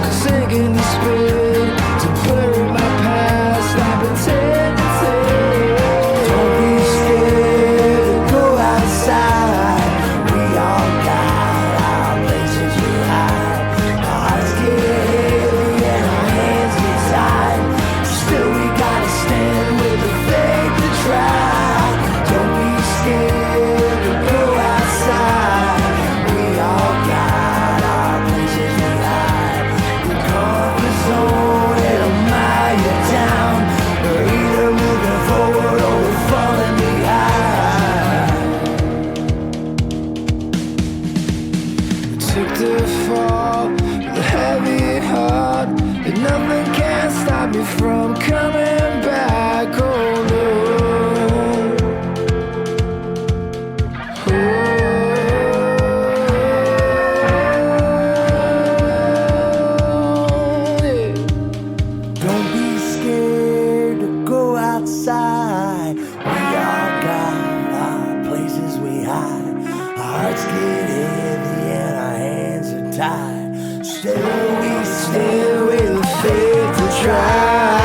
I'm sinking the spin to bury my past. I pretend to take. Don't be scared to go outside. We all got places we hide. Our hearts get heavy and our hands get tied. Still we gotta stand with the faith to try. Don't be scared to go outside. We all got our places we hide. The comfort zone, it'll mile you down. We're either moving forward or we're falling behind. Took the fall, the heavy heart, and nothing can stop me from coming back. Oh no. outside. Still with faith to try.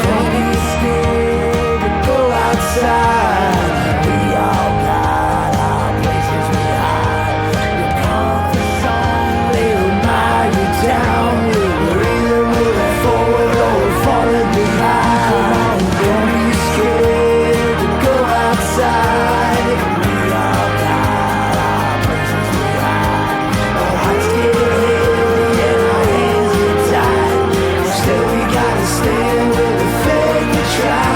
Don't be scared to go outside. We all got our places we hide. Your comfort zone will mire you down. We're either moving forward or falling behind. Don't be scared to go outside. We all got our places we hide. Our hearts get heavy and our hands get tied. Still we gotta stand with the faith to try.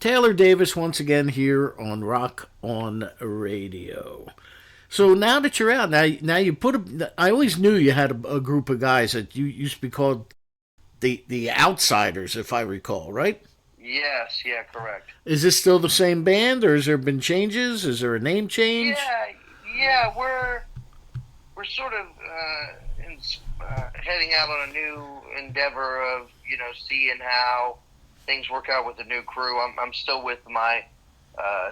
Taylor Davis once again here on Rock on Radio. So now that you're out, now you I always knew you had a group of guys that you used to be called the Outsiders, if I recall, right? Yes, yeah, correct. Is this still the same band, or has there been changes? Is there a name change? Yeah, we're sort of heading out on a new endeavor of seeing how things work out with the new crew. I'm still with my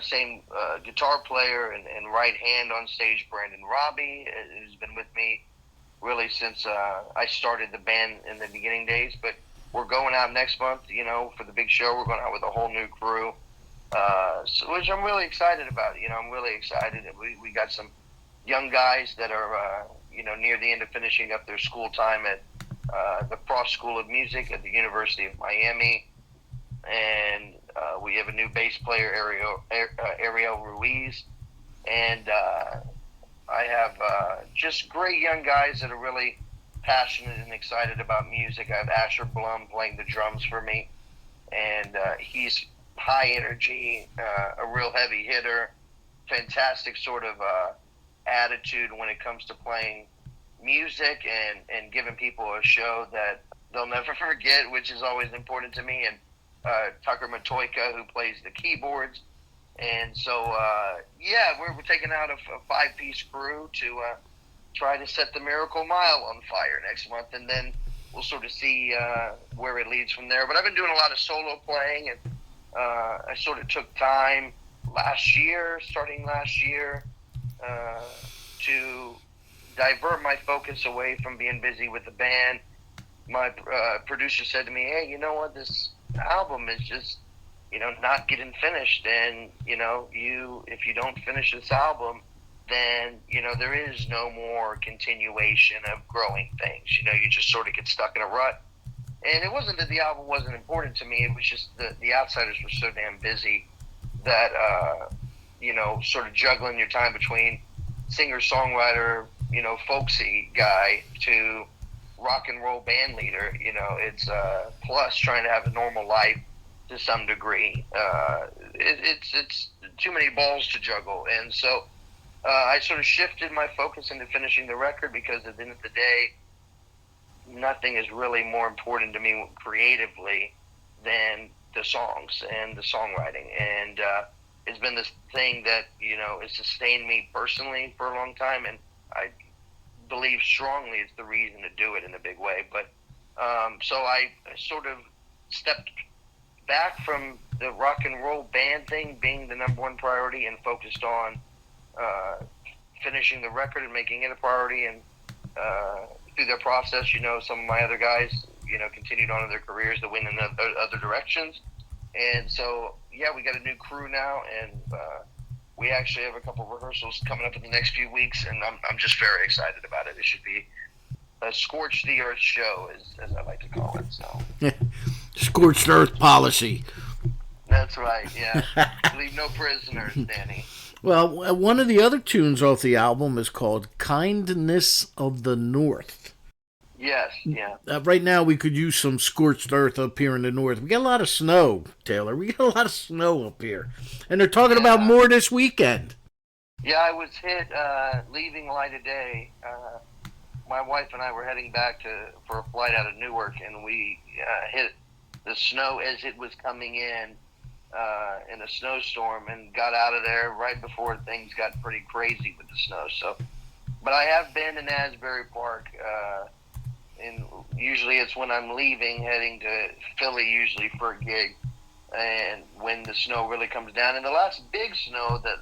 same guitar player and right hand on stage, Brandon Robbie, who's been with me really since I started the band in the beginning days. But we're going out next month, for the big show. We're going out with a whole new crew, which I'm really excited about. I'm really excited. We got some young guys that are, near the end of finishing up their school time at the Frost School of Music at the University of Miami. And we have a new bass player, Ariel Ruiz, and I have just great young guys that are really passionate and excited about music. I have Asher Blum playing the drums for me, and he's high energy, a real heavy hitter, fantastic sort of attitude when it comes to playing music and giving people a show that they'll never forget, which is always important to me. And Tucker Matoika, who plays the keyboards. And so, we're taking out a 5-piece crew to try to set the Miracle Mile on fire next month, and then we'll sort of see where it leads from there. But I've been doing a lot of solo playing, and I sort of took time starting last year, to divert my focus away from being busy with the band. My producer said to me, hey, you know what, this album is just not getting finished, and if you don't finish this album, then there is no more continuation of growing things. You just sort of get stuck in a rut. And it wasn't that the album wasn't important to me, it was just that the Outsiders were so damn busy that sort of juggling your time between singer songwriter, folksy guy to rock and roll band leader, it's plus trying to have a normal life to some degree. It's too many balls to juggle, and so I sort of shifted my focus into finishing the record, because at the end of the day, nothing is really more important to me creatively than the songs and the songwriting, and it's been this thing that has sustained me personally for a long time, and I believe strongly it's the reason to do it in a big way. But so I sort of stepped back from the rock and roll band thing being the number one priority and focused on finishing the record and making it a priority. And through that process, some of my other guys, continued on in their careers that went in other directions. And so, we got a new crew now, and we actually have a couple of rehearsals coming up in the next few weeks, and I'm just very excited about it. It should be a scorched the earth show, as I like to call it. So, scorched earth policy. That's right. Yeah, leave no prisoners, Danny. Well, one of the other tunes off the album is called "Kindness of the North." Yes, yeah. Right now, we could use some scorched earth up here in the north. We got a lot of snow, Taylor. We got a lot of snow up here. And they're talking about more this weekend. Yeah, I was hit leaving light of day. My wife and I were heading back for a flight out of Newark, and we hit the snow as it was coming in a snowstorm, and got out of there right before things got pretty crazy with the snow. So, but I have been in Asbury Park and usually it's when I'm leaving, heading to Philly, usually for a gig, and when the snow really comes down. And the last big snow that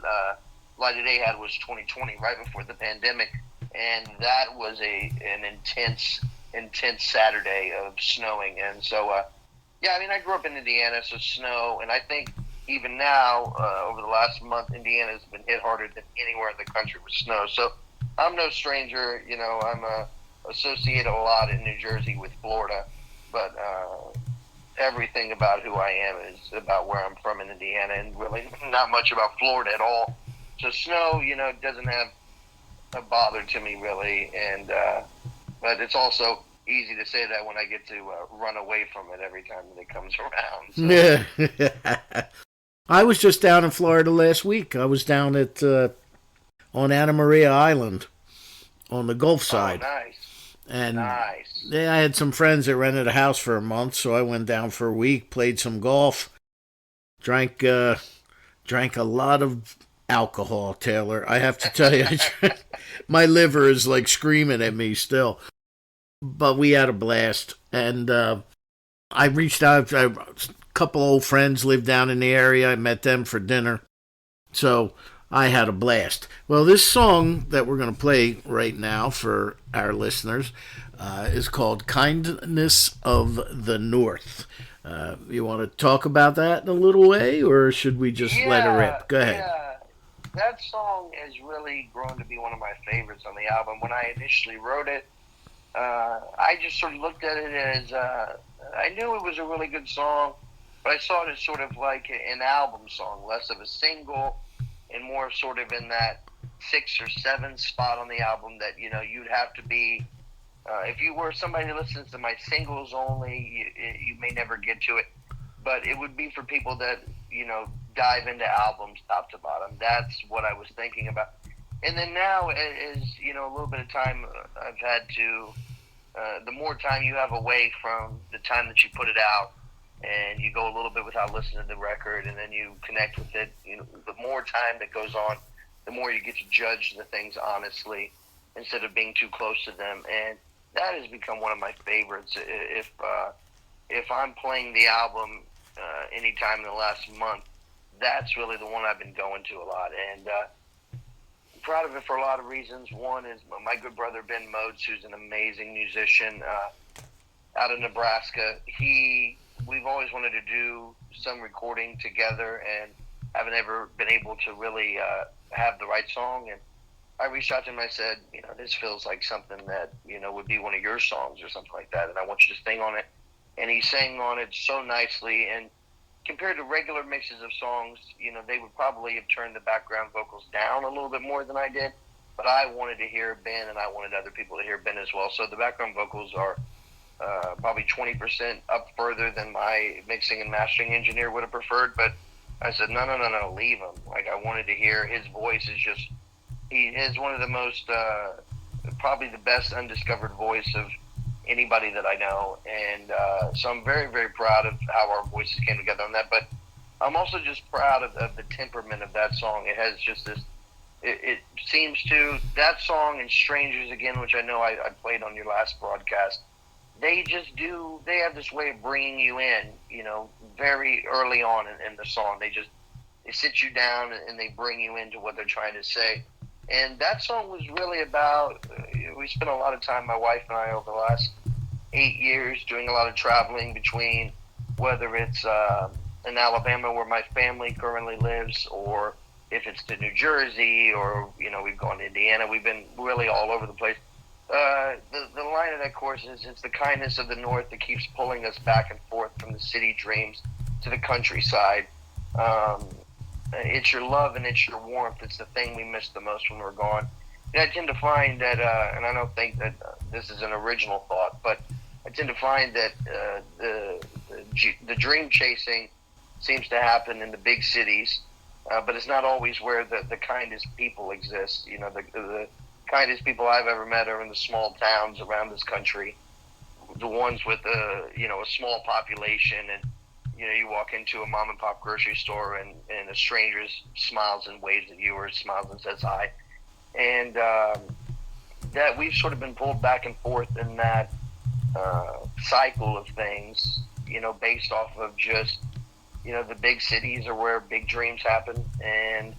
Light of Day had was 2020, right before the pandemic, and that was an intense Saturday of snowing. And so, yeah, I mean, I grew up in Indiana, so snow, and I think even now, over the last month, Indiana has been hit harder than anywhere in the country with snow. So I'm no stranger, you know, I'm associated a lot in New Jersey with Florida, but everything about who I am is about where I'm from in Indiana, and really not much about Florida at all. So snow, you know, doesn't have a bother to me really, and but it's also easy to say that when I get to run away from it every time that it comes around. So. Yeah. I was just down in Florida last week. I was down at on Anna Maria Island on the Gulf side. Oh, nice. And nice. Yeah, I had some friends that rented a house for a month, so I went down for a week, played some golf, drank a lot of alcohol, Taylor. I have to tell you, my liver is like screaming at me still. But we had a blast, and I reached out. A couple old friends lived down in the area. I met them for dinner, so I had a blast. Well, this song that we're going to play right now for our listeners is called Kindness of the North. You want to talk about that in a little way, or should we just let it rip? Go ahead. Yeah, that song has really grown to be one of my favorites on the album. When I initially wrote it, I just sort of looked at it as, I knew it was a really good song, but I saw it as sort of like an album song, less of a single, and more sort of in that 6 or 7 spot on the album that, you know, you'd have to be, if you were somebody who listens to my singles only, you may never get to it, but it would be for people that, you know, dive into albums top to bottom. That's what I was thinking about. And then now, as you know, a little bit of time I've had to, the more time you have away from the time that you put it out, and you go a little bit without listening to the record, and then you connect with it, you know, the more time that goes on, the more you get to judge the things honestly, instead of being too close to them. And that has become one of my favorites. If I'm playing the album anytime in the last month, that's really the one I've been going to a lot. And I'm proud of it for a lot of reasons. One is my good brother Ben Modes, who's an amazing musician out of Nebraska. We've always wanted to do some recording together and haven't ever been able to really have the right song. And I reached out to him and I said, you know, this feels like something that, you know, would be one of your songs or something like that, and I want you to sing on it. And he sang on it so nicely, and compared to regular mixes of songs, you know, they would probably have turned the background vocals down a little bit more than I did, but I wanted to hear Ben, and I wanted other people to hear Ben as well. So the background vocals are probably 20% up further than my mixing and mastering engineer would have preferred, but I said, no, leave him. Like, I wanted to hear his voice. He is one of the most, probably the best undiscovered voice of anybody that I know, and so I'm very, very proud of how our voices came together on that. But I'm also just proud of the temperament of that song. It has just this, it seems to, that song and Strangers Again, which I know I played on your last broadcast, they have this way of bringing you in, you know, very early on in the song. They sit you down and they bring you into what they're trying to say. And that song was really about, we spent a lot of time, my wife and I, over the last 8 years, doing a lot of traveling between, whether it's in Alabama where my family currently lives, or if it's to New Jersey, or, you know, we've gone to Indiana. We've been really all over the place. The line of that chorus is, it's the kindness of the North that keeps pulling us back and forth from the city dreams to the countryside. It's your love and it's your warmth. It's the thing we miss the most when we're gone. And I tend to find that, and I don't think that this is an original thought, but I tend to find that the dream chasing seems to happen in the big cities, but it's not always where the kindest people exist. You know, the kindest people I've ever met are in the small towns around this country, the ones with a small population, and you know, you walk into a mom and pop grocery store and a stranger smiles and waves at you, or smiles and says hi. And that we've sort of been pulled back and forth in that cycle of things, based off of just, the big cities are where big dreams happen. And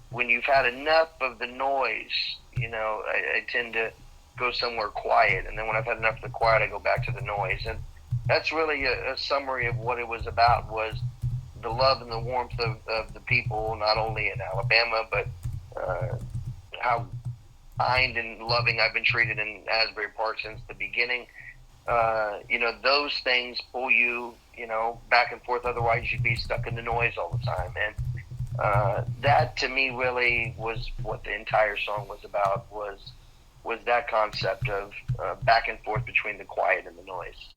when you've had enough of the noise, I tend to go somewhere quiet. And then when I've had enough of the quiet, I go back to the noise. And that's really a summary of what it was about, was the love and the warmth of the people, not only in Alabama, but how kind and loving I've been treated in Asbury Park since the beginning. Those things pull you, back and forth. Otherwise, you'd be stuck in the noise all the time. And that, to me, really was what the entire song was about, was that concept of back and forth between the quiet and the noise.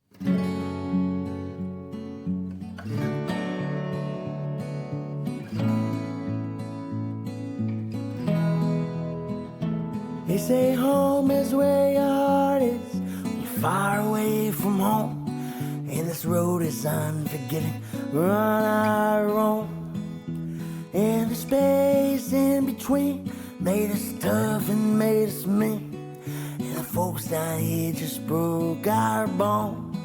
They say home is where your heart is, when you're far away from home. And this road is unforgiving, we're on our own. And the space in between made us tough and made us mean. And the folks down here just broke our bones.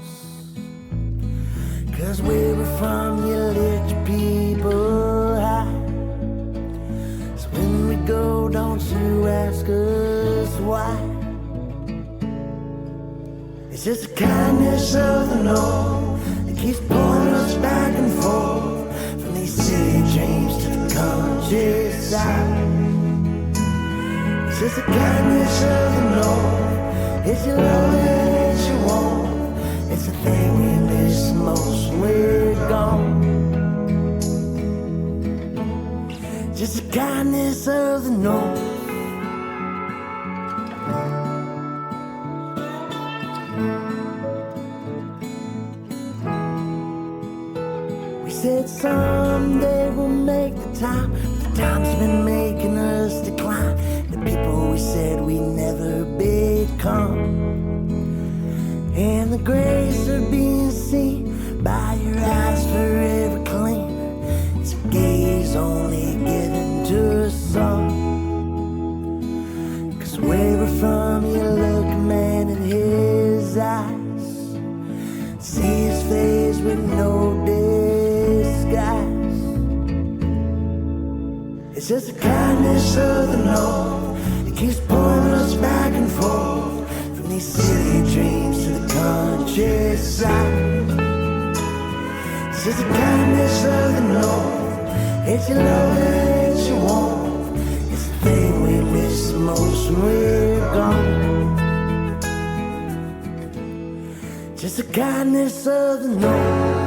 'Cause where we're from, you lift your people high. So when we go, don't you ask us why. It's just the kindness of the North that keeps pulling us back and forth, from these city dreams to the countryside. It's just the kindness of the North. It's your love and it's your warmth. It's the thing we miss most when we're gone. Just the kindness of the North. We said someday we'll make the time. The time's been making us decline. The people we said we never become. And the grace of being seen by your eyes forever clean. It's a gaze only given to some. 'Cause where we're from, you look a man in his eyes, see his face with no disguise. It's just the kindness of the North that keeps pulling us back and forth, from these city dreams to the countryside. It's just the kindness of the North. It's your love and it's your warmth. It's the thing we miss most when we're gone. Just the kindness of the North.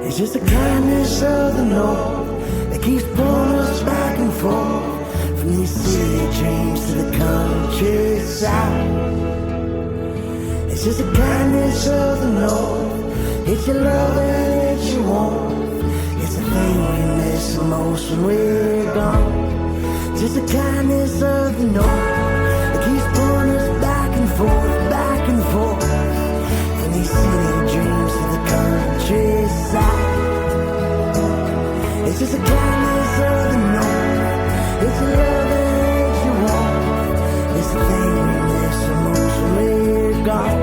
It's just the kindness of the North that keeps pulling us back and forth, from these city dreams to the countryside. It's just the kindness of the North. It's your love and it's your warmth. It's the thing we miss most when we're gone. Just the kindness of the North that keeps pulling us back and forth, back and forth, from these city dreams to the countryside. It's just the kindness of the North. It's your love and it's your warmth. It's the thing we miss the most when we're gone.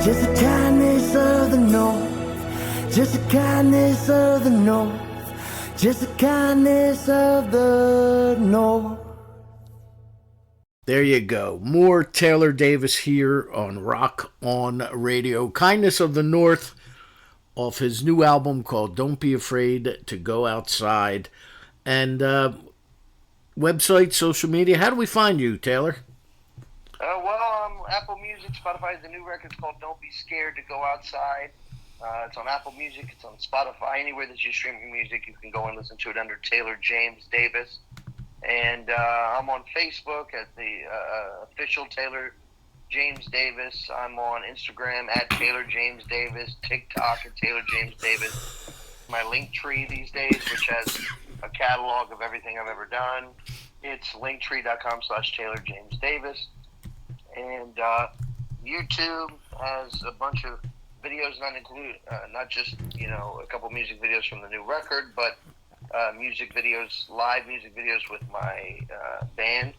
Just the kindness of the North. Just the kindness of the North. Just the kindness of the North. There you go. More Taylor Davis here on Rock On Radio. Kindness of the North, off his new album called Don't Be Afraid to Go Outside. And website, social media, how do we find you, Taylor? Apple Music, Spotify. The new record's called Don't Be Scared to Go Outside. It's on Apple Music, it's on Spotify. Anywhere that you're streaming music, you can go and listen to it under Taylor James Davis. And I'm on Facebook at the official Taylor James Davis. I'm on Instagram at Taylor James Davis, TikTok at Taylor James Davis. My link tree these days, which has a catalog of everything I've ever done. It's linktree.com/TaylorJamesDavis. And YouTube has a bunch of videos, not just, a couple music videos from the new record, but music videos, live music videos with my band.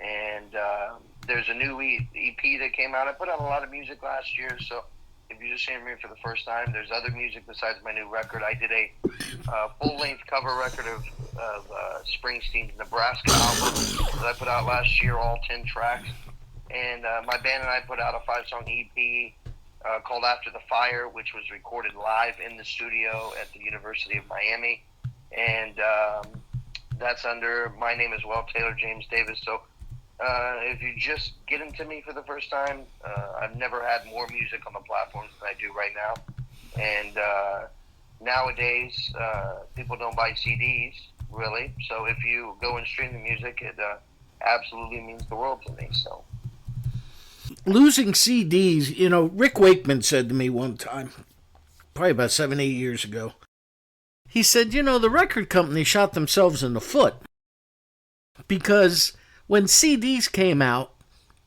And there's a new EP that came out. I put out a lot of music last year, so if you're just hearing me for the first time, there's other music besides my new record. I did a full-length cover record of Springsteen's Nebraska album that I put out last year, all 10 tracks. And my band and I put out a 5-song EP called After the Fire, which was recorded live in the studio at the University of Miami. And that's under my name as well, Taylor James Davis. So if you just get into me for the first time, I've never had more music on the platforms than I do right now. And nowadays, people don't buy CDs, really. So if you go and stream the music, it absolutely means the world to me. So losing CDs, Rick Wakeman said to me one time, probably about 7-8 years ago, he said, the record company shot themselves in the foot because when CDs came out,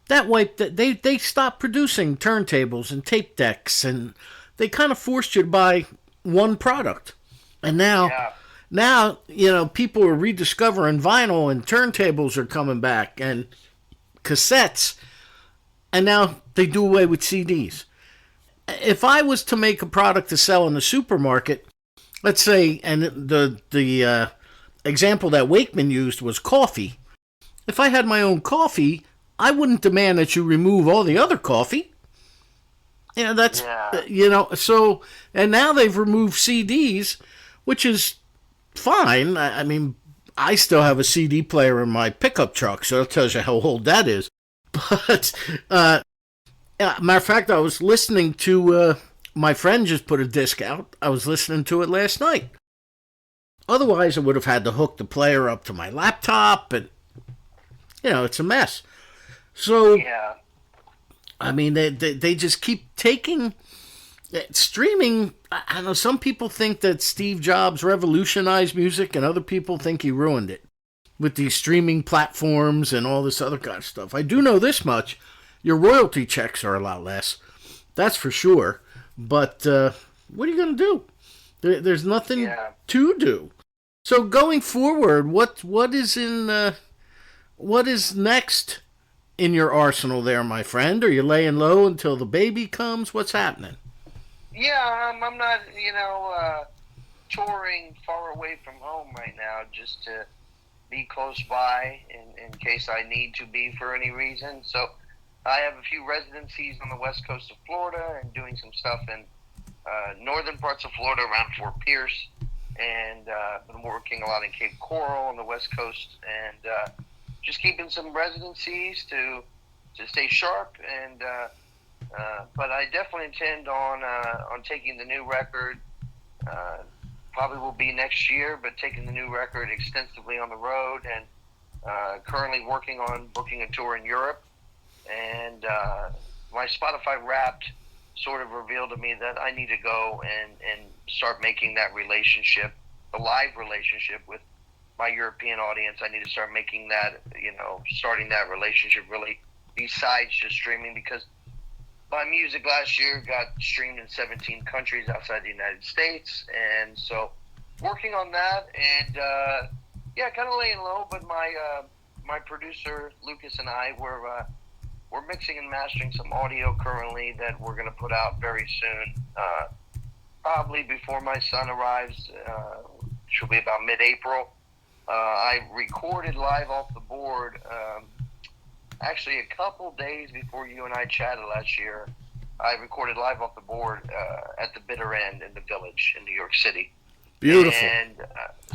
that wiped they stopped producing turntables and tape decks, and they kind of forced you to buy one product. And now people are rediscovering vinyl, and turntables are coming back, and cassettes, and now they do away with CDs. If I was to make a product to sell in the supermarket, let's say, and the example that Wakeman used was coffee. If I had my own coffee, I wouldn't demand that you remove all the other coffee. So, and now they've removed CDs, which is fine. I mean, I still have a CD player in my pickup truck, so that tells you how old that is. But, matter of fact, I was listening to, my friend just put a disc out. I was listening to it last night. Otherwise, I would have had to hook the player up to my laptop, and, it's a mess. So, I mean, they just keep taking streaming. I know some people think that Steve Jobs revolutionized music, and other people think he ruined it with these streaming platforms and all this other kind of stuff. I do know this much. Your royalty checks are a lot less. That's for sure. But what are you going to do? There's nothing to do. So going forward, what is next in your arsenal there, my friend? Are you laying low until the baby comes? What's happening? Yeah, I'm not, touring far away from home right now, just to be close by in case I need to be for any reason. So I have a few residencies on the west coast of Florida and doing some stuff in northern parts of Florida around Fort Pierce, and been working a lot in Cape Coral on the west coast, and just keeping some residencies to stay sharp. And but I definitely intend on taking the new record. Probably will be next year, but taking the new record extensively on the road, and currently working on booking a tour in Europe. And my Spotify Wrapped sort of revealed to me that I need to go and start making that relationship, the live relationship with my European audience. I need to start making that, starting that relationship really besides just streaming, because my music last year got streamed in 17 countries outside the United States. And so working on that, and kind of laying low, but my producer Lucas and I we're mixing and mastering some audio currently that we're going to put out very soon, probably before my son arrives, which will be about mid-April. I recorded live off the board actually a couple days before you and I chatted last year. I recorded live off the board at the Bitter End in the Village in New York City. Beautiful. And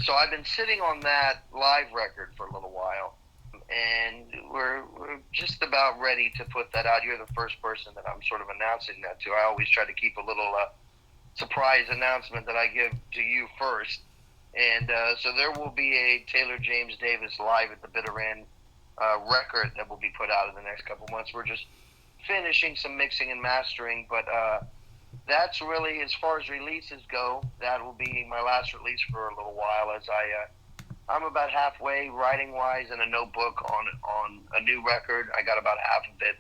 so I've been sitting on that live record for a little while, and we're just about ready to put that out. You're the first person that I'm sort of announcing that to. I always try to keep a little surprise announcement that I give to you first. And so there will be a Taylor James Davis live at the Bitter End record that will be put out in the next couple months. We're just finishing some mixing and mastering, but that's really, as far as releases go, that will be my last release for a little while as I I'm about halfway writing-wise in a notebook on a new record. I got about half of it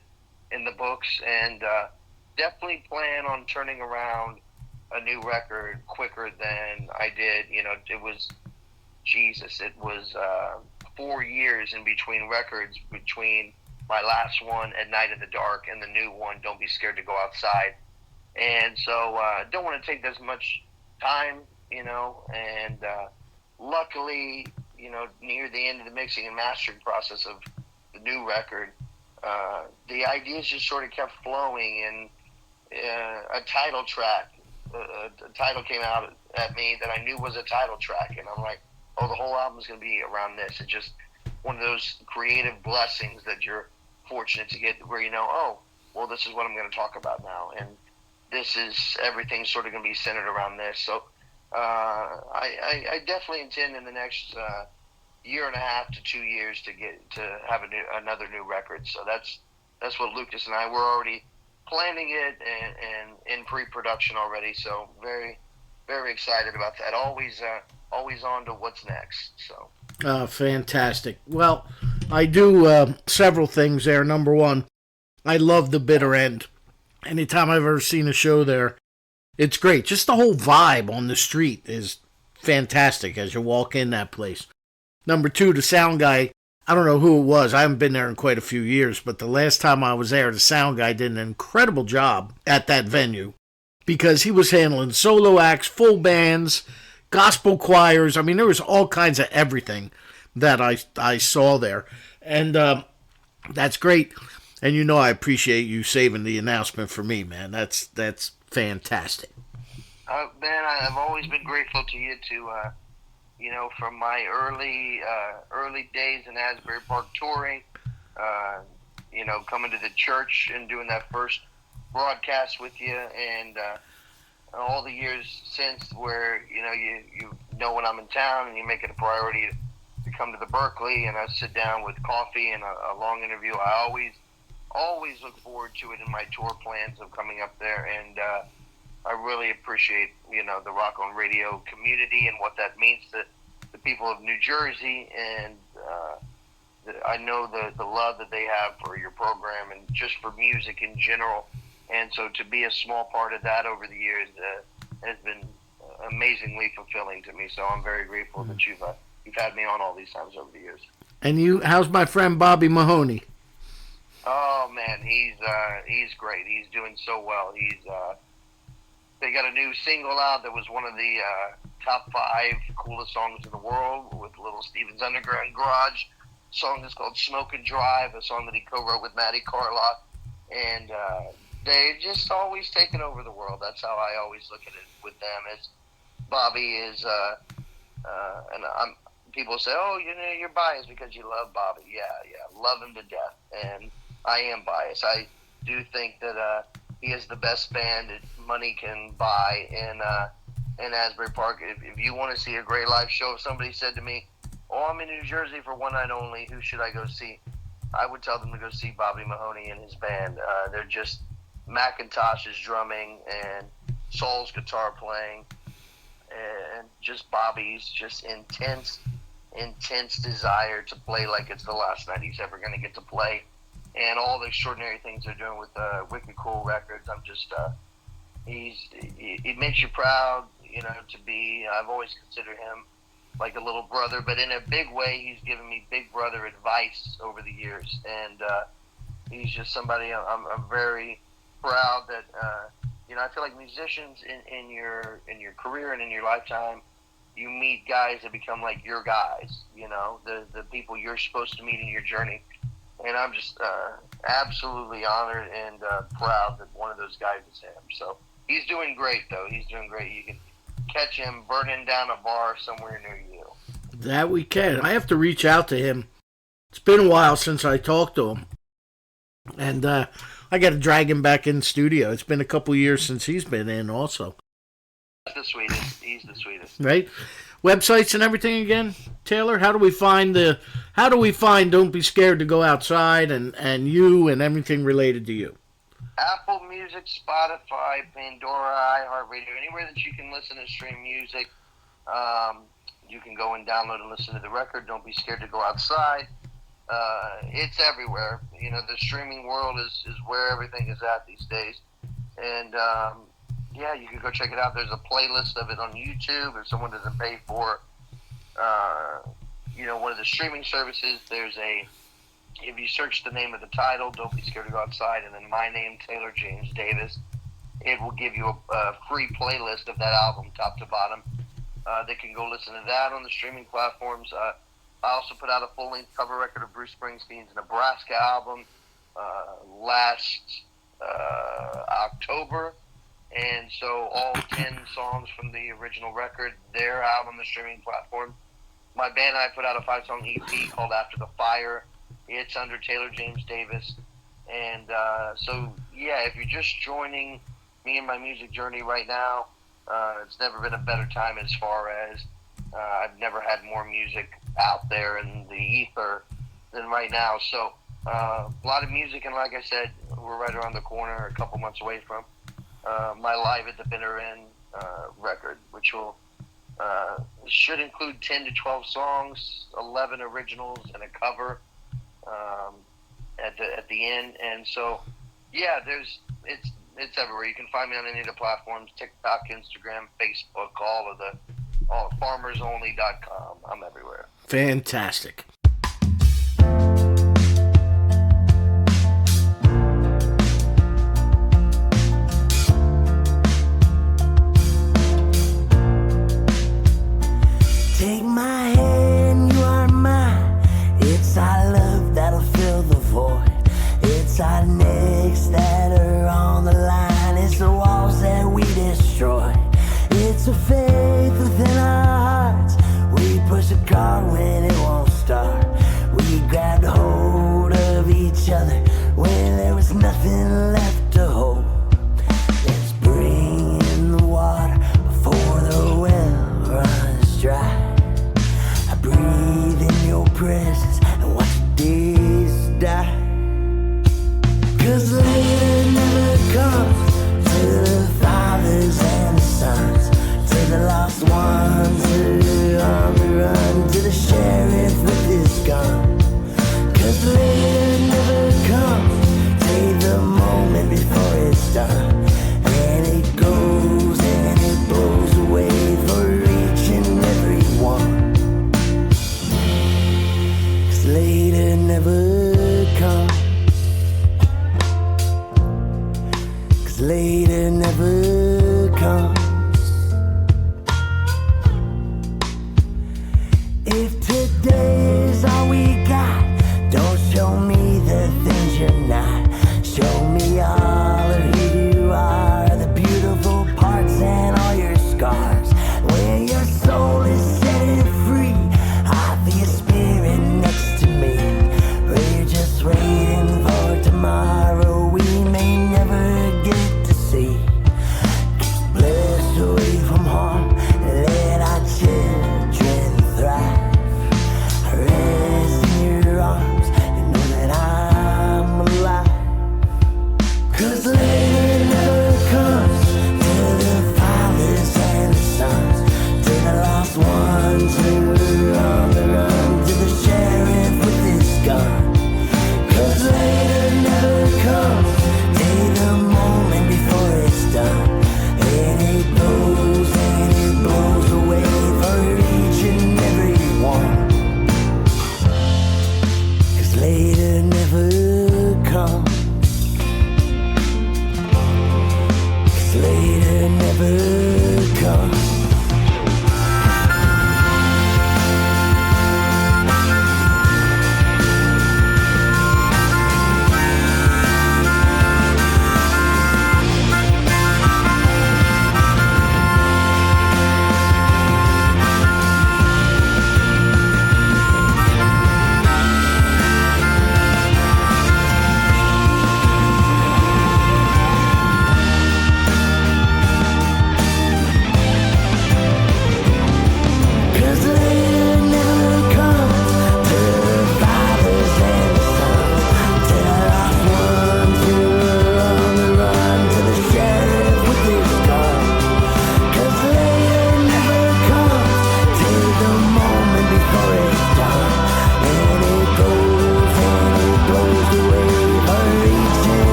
in the books, and definitely plan on turning around a new record quicker than I did. You know, it was 4 years in between records, between my last one, At Night in the Dark, and the new one, Don't Be Scared to Go Outside. And so don't want to take as much time, you know, and luckily, you know, near the end of the mixing and mastering process of the new record, the ideas just sort of kept flowing, and a title track, a title came out at me that I knew was a title track, and I'm like, oh, the whole album's going to be around this. It's just one of those creative blessings that you're fortunate to get, where you know, oh, well, this is what I'm going to talk about now, and this is, everything's sort of going to be centered around this. So I definitely intend in the next year and a half to 2 years to have another new record. So that's what Lucas and I were already planning it and in pre-production already. So very, very excited about that. Always on to what's next. So. Fantastic. Well, I do several things there. Number one, I love the bitter end. Anytime I've ever seen a show there, it's great. Just the whole vibe on the street is fantastic as you walk in that place. Number two, the sound guy, I don't know who it was. I haven't been there in quite a few years, but the last time I was there, the sound guy did an incredible job at that venue because he was handling solo acts, full bands, gospel choirs. I mean, there was all kinds of everything that I saw there. And that's great. And you know I appreciate you saving the announcement for me, man. That's fantastic. Man, I've always been grateful to you you know, from my early days in Asbury Park touring, you know, coming to the church and doing that first broadcast with you, and all the years since where, you know, you know when I'm in town and you make it a priority to come to the Berkeley, and I sit down with coffee and a long interview. I always look forward to it in my tour plans of coming up there, and I really appreciate, you know, the Rock on Radio community and what that means to the people of New Jersey, and I know the love that they have for your program and just for music in general. And so to be a small part of that over the years has been amazingly fulfilling to me. So I'm very grateful that you've had me on all these times over the years. And how's my friend Bobby Mahoney? Oh man, he's great. He's doing so well. They got a new single out that was one of the top 5 coolest songs in the world with Little Steven's Underground Garage. A song that's called Smoke and Drive, a song that he co-wrote with Matty Carlock. And they're just always taking over the world. That's how I always look at it with them. As Bobby is, and people say, oh, you know, you're biased because you love Bobby. Yeah, love him to death. And I am biased. I do think that he is the best band that money can buy in Asbury Park. If you want to see a great live show, if somebody said to me, oh, I'm in New Jersey for one night only, who should I go see? I would tell them to go see Bobby Mahoney and his band. They're just Macintosh's drumming and Saul's guitar playing, and just Bobby's just intense desire to play like it's the last night he's ever going to get to play, and all the extraordinary things they're doing with Wicked Cool Records. I'm just he makes you proud, you know, to be. I've always considered him like a little brother, but in a big way, he's given me big brother advice over the years, and he's just somebody I'm very proud that you know. I feel like musicians in your career and in your lifetime, you meet guys that become like your guys, you know, the people you're supposed to meet in your journey. And I'm just absolutely honored and proud that one of those guys is him. So he's doing great, though. He's doing great. You can catch him burning down a bar somewhere near you. That we can. I have to reach out to him. It's been a while since I talked to him. And I got to drag him back in studio. It's been a couple years since he's been in also. He's the sweetest. He's the sweetest. Right? Websites and everything again, Taylor? How do we find Don't Be Scared to Go Outside and you and everything related to you? Apple Music, Spotify, Pandora, iHeartRadio, anywhere that you can listen and stream music. You can go and download and listen to the record. Don't be scared to go outside. It's everywhere. You know, the streaming world is where everything is at these days. And, yeah, you can go check it out. There's a playlist of it on YouTube if someone doesn't pay for, you know, one of the streaming services. If you search the name of the title, Don't Be Scared to Go Outside, and then my name, Taylor James Davis, it will give you a free playlist of that album, top to bottom. They can go listen to that on the streaming platforms. I also put out a full-length cover record of Bruce Springsteen's Nebraska album last October. And so all 10 songs from the original record, they're out on the streaming platform. My band and I put out a 5-song EP called After the Fire. It's under Taylor James Davis. And so, yeah, if you're just joining me in my music journey right now, it's never been a better time as far as I've never had more music out there in the ether than right now. So a lot of music, and like I said, we're right around the corner, a couple months away from my Live at the Bitter End record, which will should include 10 to 12 songs, 11 originals, and a cover at the end. And so, yeah, it's everywhere. You can find me on any of the platforms: TikTok, Instagram, Facebook, all farmersonly.com. I'm everywhere. Fantastic. Take my hand, you are mine. It's our love that'll fill the void. It's our necks that are on the line. It's the walls that we destroy. It's a faith within our hearts. We push a car when